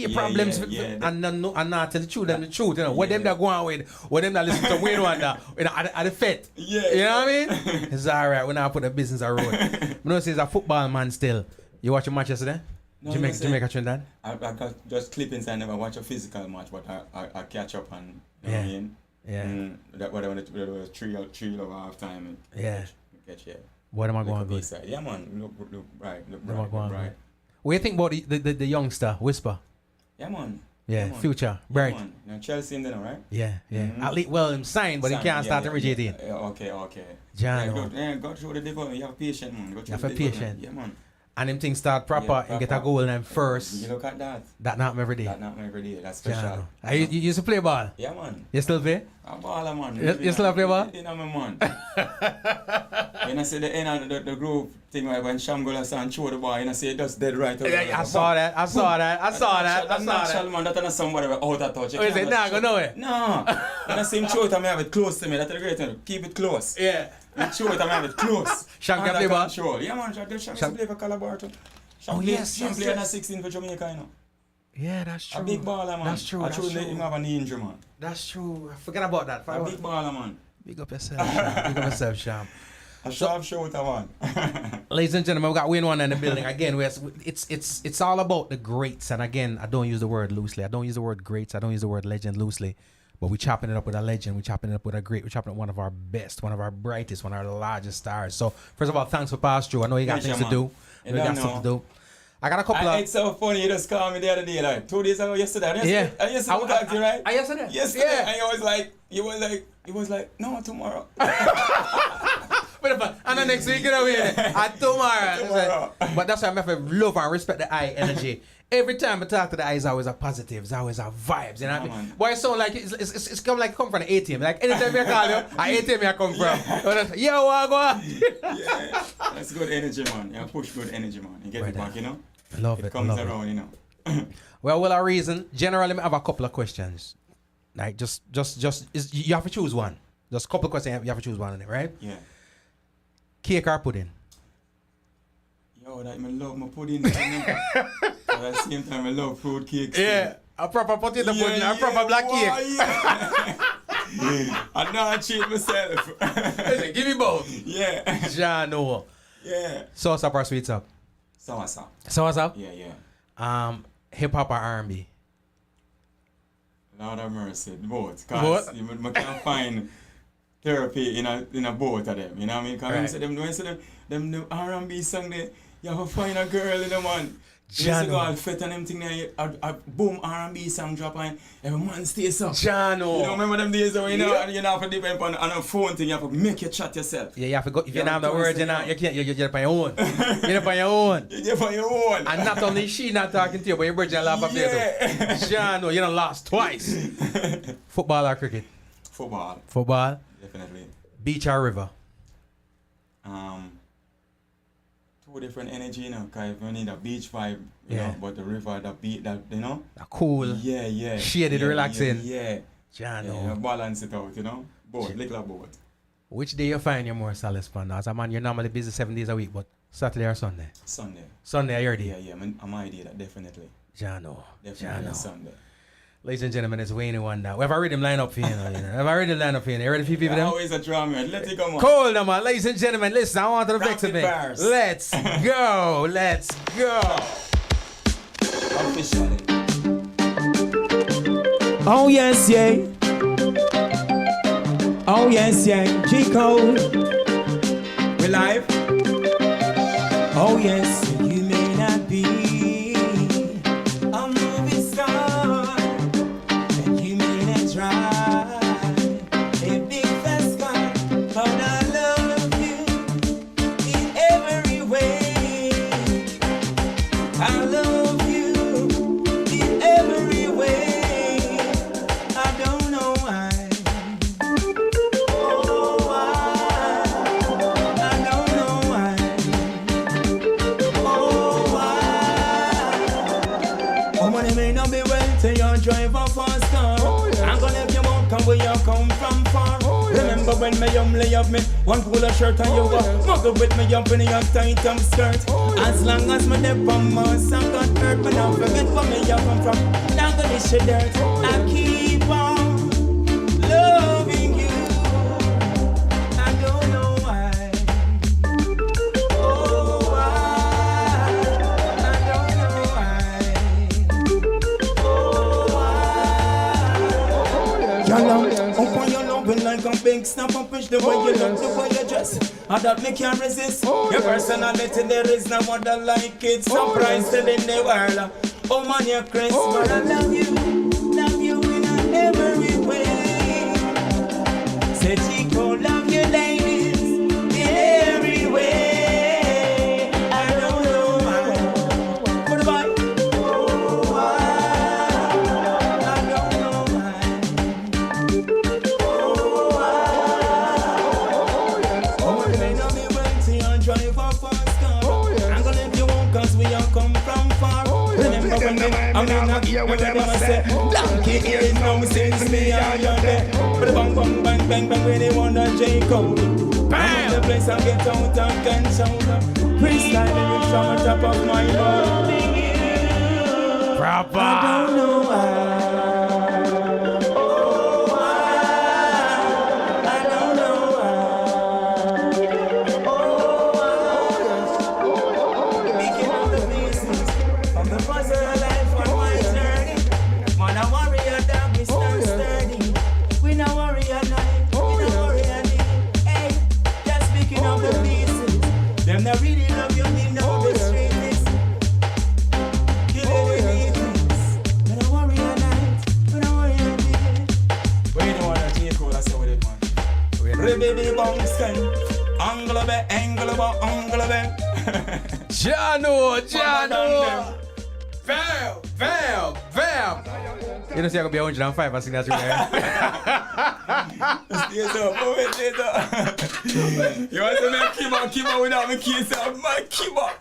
problems, and not tell the children the truth. What them that go on with, what them that listen to Wayne Wonder, at the fete. You know what I mean? It's alright, when I put the business on road. You know, say, he's a football man still. You watch a match yesterday? No, Jamaica Trinidad? I got just clippings. I never watch a physical match, but I catch up and, you know what I mean? Yeah. When it was 3-0 half time. Catch. What am I going to do? Yeah, man. Look bright. What do you think about the youngster, Whisper? Yeah, man. Yeah, future, bright. Yeah, man. Now Chelsea in there, right? Yeah. At least, well, him signed, but he can't start to reach 18. Okay. John. Go through the development. You have patience, man. You have patience. Yeah, man. And them things start proper and get a goal in them first. You look at that. That not every day. That's special. You used to play ball? Yeah, man. You still play? I'm baller, man. You still play ball? You know me, man. When I see the end of the group thing where when Shamgola and throw the ball, you see it just dead right over. I saw that. That's natural, man. That's not somebody out of touch. You say, nah, go nowhere. No. When I see him throw it, I have it close to me. That's the great thing. Keep it close. Yeah. And throw it, I have it close. Sham can play ball? Yeah, man. Sham play for Calabar too. Sham play on 16 for Jamaica, you know. Yeah, that's true. A big baller, man. That's true. I truly let him have a knee injury, man. That's true. I forgot about that. A big baller, man. Big up yourself, Sham. A sharp shooter, man. Ladies and gentlemen, we got Wayne One in the building. Again, it's all about the greats. And again, I don't use the word loosely. I don't use the word greats. I don't use the word legend loosely. But we're chopping it up with a legend. We're chopping it up with a great. We're chopping it up with one of our best, one of our brightest, one of our largest stars. So, first of all, thanks for passing through. I know you got things to do. You got something to do. I got a couple of... It's so funny, you just called me the other day, like 2 days ago, yesterday. Yeah. I yesterday talked to you, right? Yesterday? Yesterday. Yeah. And he was like, no, tomorrow. And the next week, you know, tomorrow. But that's why I have to love and respect the eye energy. Every time I talk to the eye, it's always a positive, it's always a vibes. You know what I mean? Boy, it sound like it's come from the ATM. Like anytime I call you, ATM I come from. Yo, what go on? Yeah, that's good energy, man. You push good energy, man. You get it back, you know? Love it. It comes around, you know. Well, a reason. Generally, I have a couple of questions. Like, you have to choose one. Just a couple of questions, you have to choose one on it, right? Yeah. Cake or pudding? Yo, that I love my pudding. But at the same time, I love fruit cakes. Yeah. A proper potato pudding, a proper black cake. Yeah. I know I cheat myself. Listen, give me both. Yeah. Jano. Yeah. Sauce up or sweets up? Sauce up. Sauce up? Yeah, yeah. Hip hop or R&B? Lord have mercy, both. Because you can't find therapy in a both of them. You know what I mean? Because when you say them R&B song, you have to find a girl in the man. You used to go all fit and them thing there, a boom R&B song drop and every man stays up. Jano. You know, remember them days when you know, and you have to depend on a phone thing, you have to make you chat yourself. Yeah, you have to go, if you don't have the words, you can't, you're up on your own. You're up on your own. You're up on your own. And not only she not talking to you, but your birds laugh up there too. Jano, you done lost twice. Football or cricket? Football. Football? Definitely. Beach or river? Two different energy, you know, because you need a beach vibe, you know, but the river, the beat, that, you know. Cool. Yeah, yeah. Shaded, relaxing. Yeah. Jano. Yeah, balance it out, you know. Both, little both. Which day you find you more solace fun? As a man, you're normally busy 7 days a week, but Saturday or Sunday? Sunday. Sunday are your day? Yeah, yeah, I'm my day, that definitely. Jano. Definitely Sunday. Ladies and gentlemen, it's Wayne Wonder. We have a rhythm line up for you now, you know. We have a rhythm line up for you. You ready for people? Always a drama. Let it come on. Cool, now, man. Ladies and gentlemen, listen, I want to vex a bit. Let's go. Let's go. Officially. Oh, yes, yeah. Oh, yes, yeah. G-Code. We live. Oh, yes. You may not be a movie star, and you may not drive a big fast car, but I love you in every way. I love you in every way. I don't know why. Oh, why? I don't know why. Oh, why? Oh, money may not be well till you drive a fast car. I'm gonna let you walk and where you come from far. Remember when me lay up me one cooler shirt and you go muggle with me up in your tight skirt. As long as me dip on my song got hurt, but don't forget where me you come from. Now go this shit dirt. I keep on loving you. I don't know why. Oh, why? I don't know why. Oh, why? Y'all open your love like a big snap and push the way you look, the way you dress. And that me can't resist. Your personality, there is no other like it. Surprised in the world. Oh man, you're crazy, but I love you in every way. Say Chico, love you ladies in every way. I don't know why. What about? Oh, why? I don't know why. Oh, why? Oh, it may not be waiting and drive a fast car. I'm gonna let you walk cause we all come from far. Remember when I'm in a gear with them I say Blanky is now since me and you're there. But bang bang bang bang bang when they want a J-Code. Bam! The place I get out and can shout. Freestyling it from the top of my body. Proper. I don't know why. Oh, why? I don't know why. Oh, why? Speaking of the business, from the personal life on my journey, man, a warrior that we stand sturdy. We no worry at night, we no worry at day. Hey, just speaking of the business, them that really love you, they know the streetness. You really need this. We no worry at night, we no worry at day. Where you don't want to take all, that's how it is, man. Rebaby bounce, anglobe, anglobe. Jano. Bam. You don't see I could be 105 or signature there. Stay up, move it, stay up. You want to make keep on without me keys up, my keep on.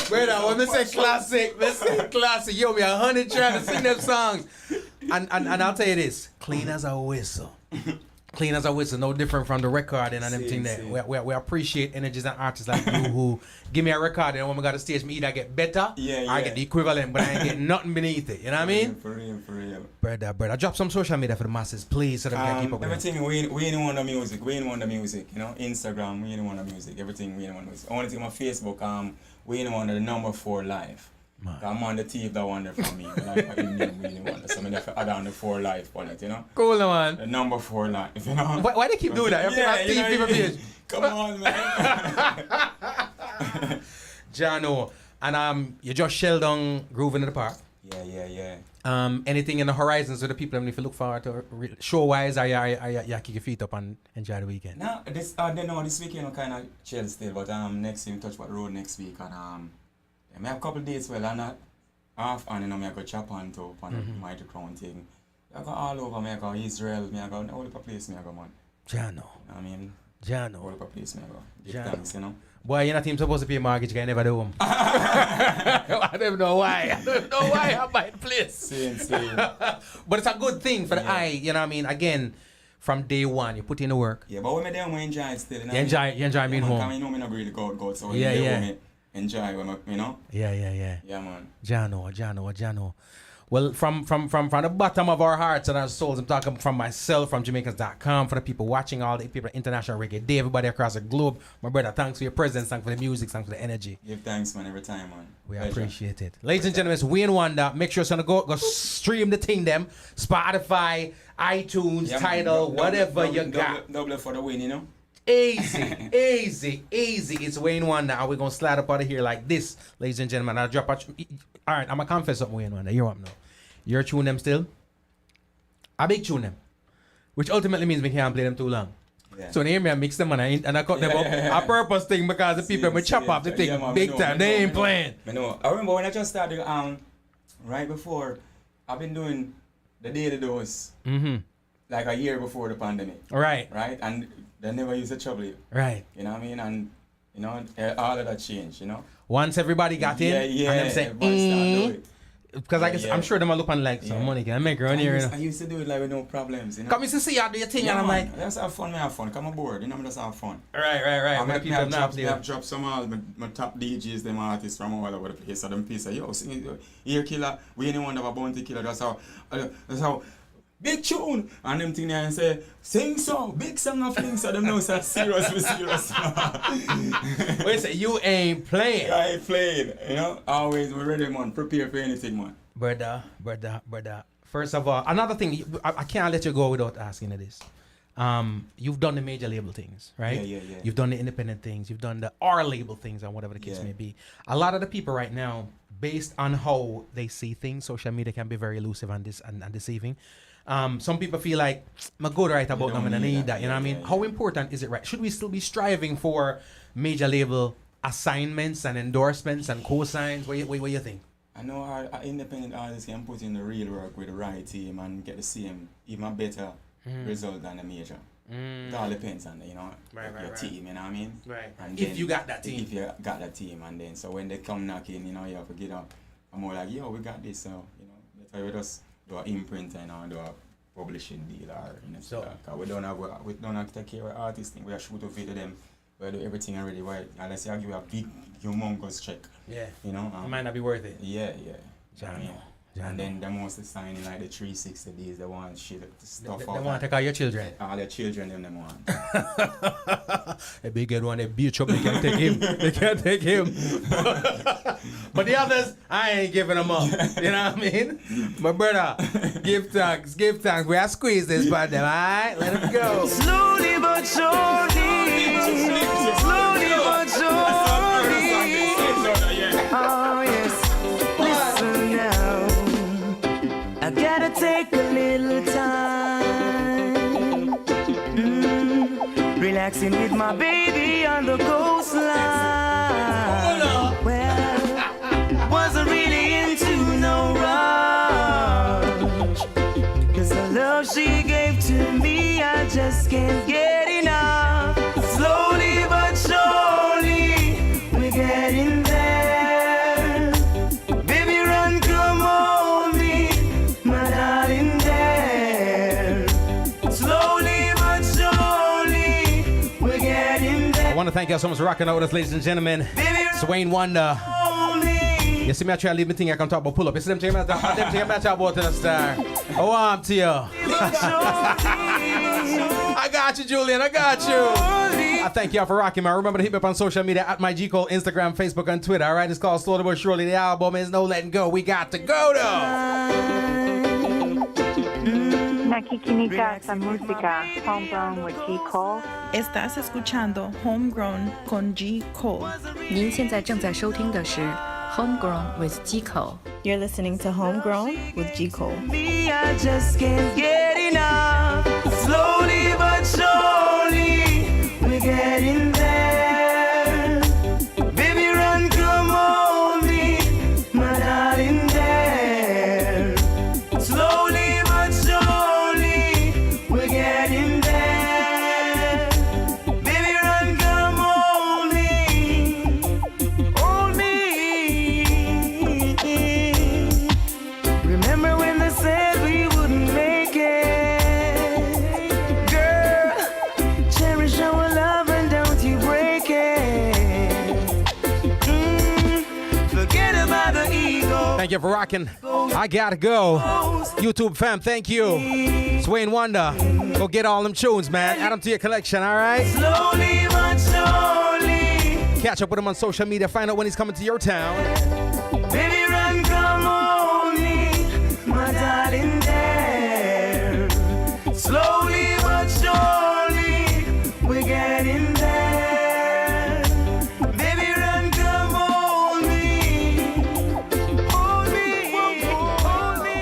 Brother, when I say classic, yo, me 100 tracks to sing them songs. And I'll tell you this, clean as a whistle. Clean as a whistle, no different from the recording and everything there. We appreciate energies and artists like you who give me a record and when we got to stage, me either get better or I get the equivalent, but I ain't get nothing beneath it. You know what I mean? For real. Brother, drop some social media for the masses, please, so that we can keep up with everything. We ain't want the music. We ain't want the music. You know, Instagram, we ain't want the music. Everything, we ain't want the music. I want to see my Facebook. We ain't want the number 4 live. I'm on the team that one there for me. But I really want so I have to add on the 4 live on it, you know? Cool, man. The number 4 live, you know? Why they keep doing that? Come on, man. Jano, and you just shelled on Grooving in the Park. Yeah. Anything in the horizon so the people if you look forward to show-wise, or you kick your feet up and enjoy the weekend? No, this weekend I'm kind of chill still, but next week touch the road next week and I have a couple of days where I'm not off and I go Japan to on Mighty Crown thing. I go all over, I go Israel, I go all over the place, I go man. Jano. I mean, Jano. All over the place, I go. Give thanks, you know. Boy, you're not even supposed to pay mortgage, you never do them. I don't know why. I buy the place. Same. But it's a good thing for the eye, you know what I mean? Again, from day one, you put in the work. Yeah, but when I'm there, I enjoy it still. You enjoy being home. I know I'm not really go, so enjoy when you know. Yeah, man. Jano. Well, from the bottom of our hearts and our souls, I'm talking from myself, from Jamaicans.com, for the people watching, all the people at International Reggae Day, everybody across the globe. My brother, thanks for your presence, thanks for the music, thanks for the energy. Give thanks, man, every time, man. We appreciate it. Ladies and gentlemen, it's Wayne Wonder. Make sure you're going to go stream the thing, them. Spotify, iTunes, Tidal, whatever you got. Double for the win, you know? Easy. It's Wayne Wonder. And we're going to slide up out of here like this, ladies and gentlemen. I'll drop out. All right, I'm going to confess something, Wayne Wonder. You're up now. You're tune them still? I big tune them. Which ultimately means we can't play them too long. Yeah. So when they hear me, I mix them and I cut them up. A purpose thing because the people will chop up the thing big time. They ain't playing. I remember when I just started, right before, I've been doing the daily dose. Like a year before the pandemic. Right. And they never used to trouble you. Right. You know what I mean? And, you know, all of that changed, you know? Once everybody got in, and them say, because I guess I'm sure them are looking like some money can make around here. You know? I used to do it like with no problems, you know? Come to see you do your thing and I'm like, let's have fun, Come aboard, you know, just have fun. Right. I have dropped some all my top DJs, them artists from all over the place, so them piece yo, sing it, Ear Killer, we anyone have a bounty killer, that's how big tune, and them thing there and say, sing so, big song of things, so them know so serious. Wait, say you ain't playing. I ain't playing, you know, always we're ready, man, prepare for anything, man. Brother. First of all, another thing, I can't let you go without asking you this. You've done the major label things, right? Yeah. You've done the independent things, you've done the R label things and whatever the case may be. A lot of the people right now, based on how they see things, social media can be very elusive and deceiving. Some people feel like I'm good right about them and I need that. You know what I mean? How important is it, right? Should we still be striving for major label assignments and endorsements and cosigns? What you think? I know our independent artists can put in the real work with the right team and get the same, even better result than the major. It all depends on your team, you know what I mean? Right. And if you got that team. If you got that team, and then so when they come knocking, you know, you have to get up. I'm more like, yo, we got this, so you know, that's why we just do an imprint and do a publishing deal or we don't have to take care of artists thing. We are shoot a video them. We do everything already. Why? Unless you give a big, humongous check. Yeah. You know. It might not be worth it. Yeah. And then the most signing like the 360 days, they want shit stuff. They want to take out your children. All their children, them want. A big head one, a beach up, they can't take him. But the others, I ain't giving them up. You know what I mean? My brother, give thanks. We have squeezed this by them, alright? Let them go. Slowly but surely. Oh yes. Listen now. I gotta take a little time. Relaxing with my baby on the coastline. Well, wasn't really into no rush. 'Cause the love she gave to me, I just can't get enough. Slowly but surely, we're getting there. Thank y'all so much for rocking out with us, ladies and gentlemen. Swain Wonder. You see me, I try to leave me thing I can talk about pull up. You see them thing I talk about the star. Oh, I'm to you. I got you, Julian. I got you. I thank y'all for rocking, man. Remember to hit me up on social media at my G Cole, Instagram, Facebook, and Twitter. All right, it's called Slowly But Surely. The album is No Letting Go. We got to go, though. Nakikinig sa música Homegrown with G Cole. Estás escuchando Homegrown con G Cole. 您现在正在收听的是 Homegrown with G Cole. You're listening to Homegrown with G Cole. Me, I just can't get enough. Slowly but surely, we're getting there. Baby, run, come on me, my darling there. Slowly but surely, we're getting there. Baby, run, come on me, hold me. Remember when they said we wouldn't make it? Girl, cherish our love and don't you break it. Forget about the ego. Thank you for rocking. I gotta go. YouTube fam, thank you. Swain Wonder. Go get all them tunes, man. Add them to your collection, all right? Slowly but surely. Catch up with him on social media. Find out when he's coming to your town. Baby, run, come on me, my darling there. Slowly but surely, we're getting there. Baby, run, come on me, hold me, hold me.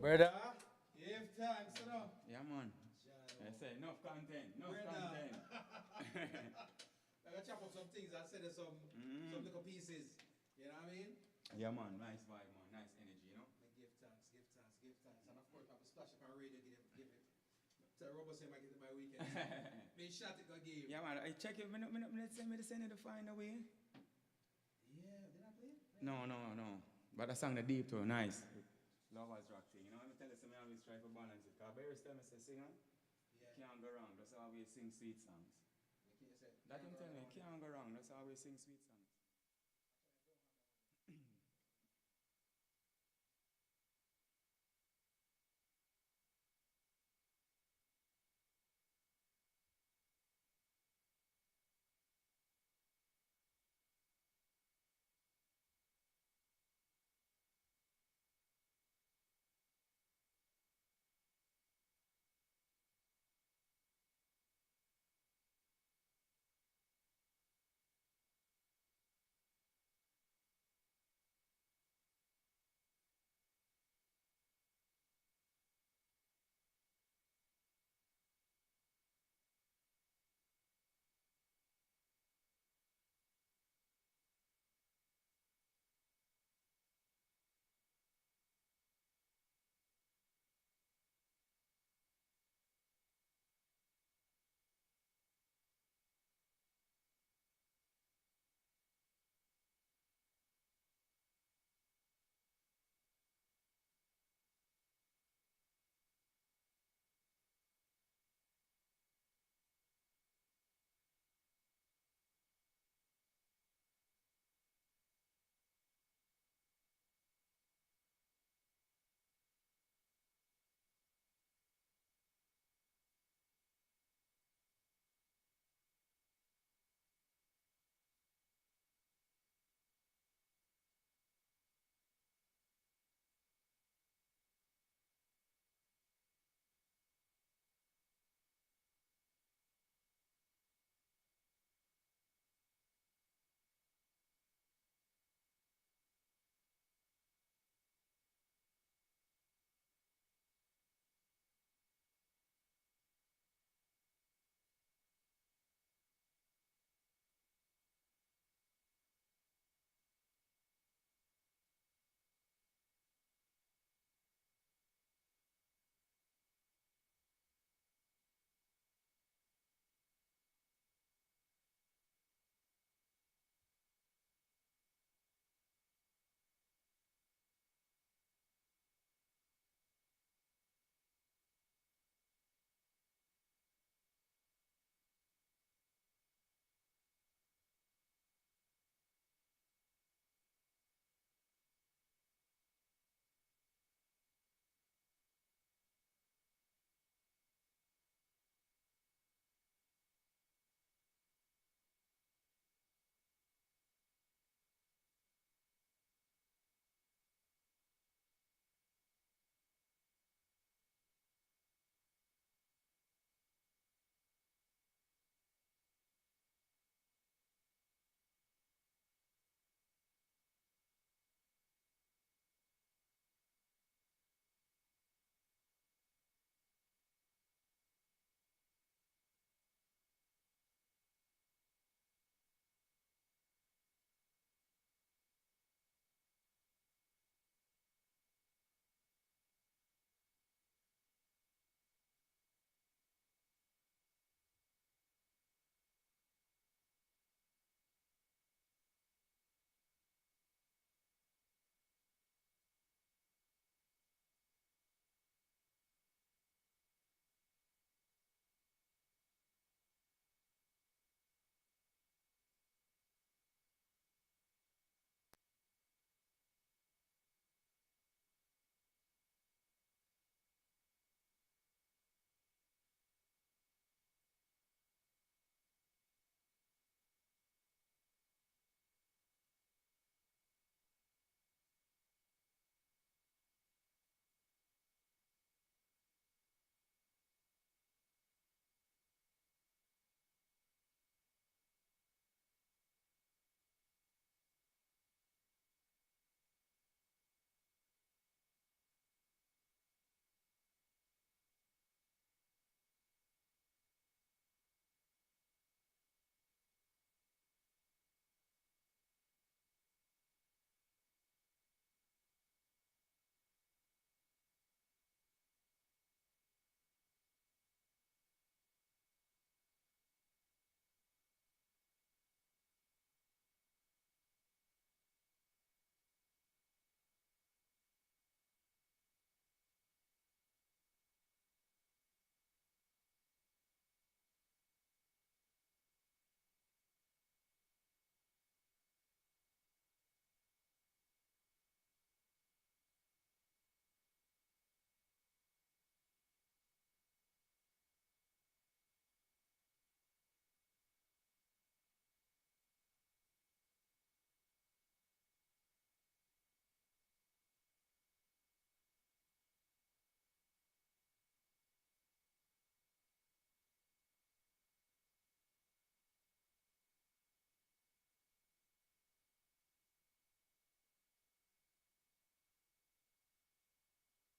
Brother, give thanks, you know. Yeah, man. I say enough content, enough content. I gotta chop up some things. I said there's some little pieces. You know what I mean? Yeah, man. Nice vibe, man. Nice energy, you know. Give thanks. And of course, Papa Splash up on radio, give it. Tell Robo say I get it my weekend. Me shot it, go give. Yeah, man. I check it. Let's send me to find a way. Yeah, did I play it? No. But I sang the deep too. Nice. Lovers rock thing. You know, I'm tell you something, I always try to balance it. Because Barry tell me, say, singer, can't go wrong. That's how we sing sweet songs. That him tell me, can't go wrong. That's how we sing sweet songs.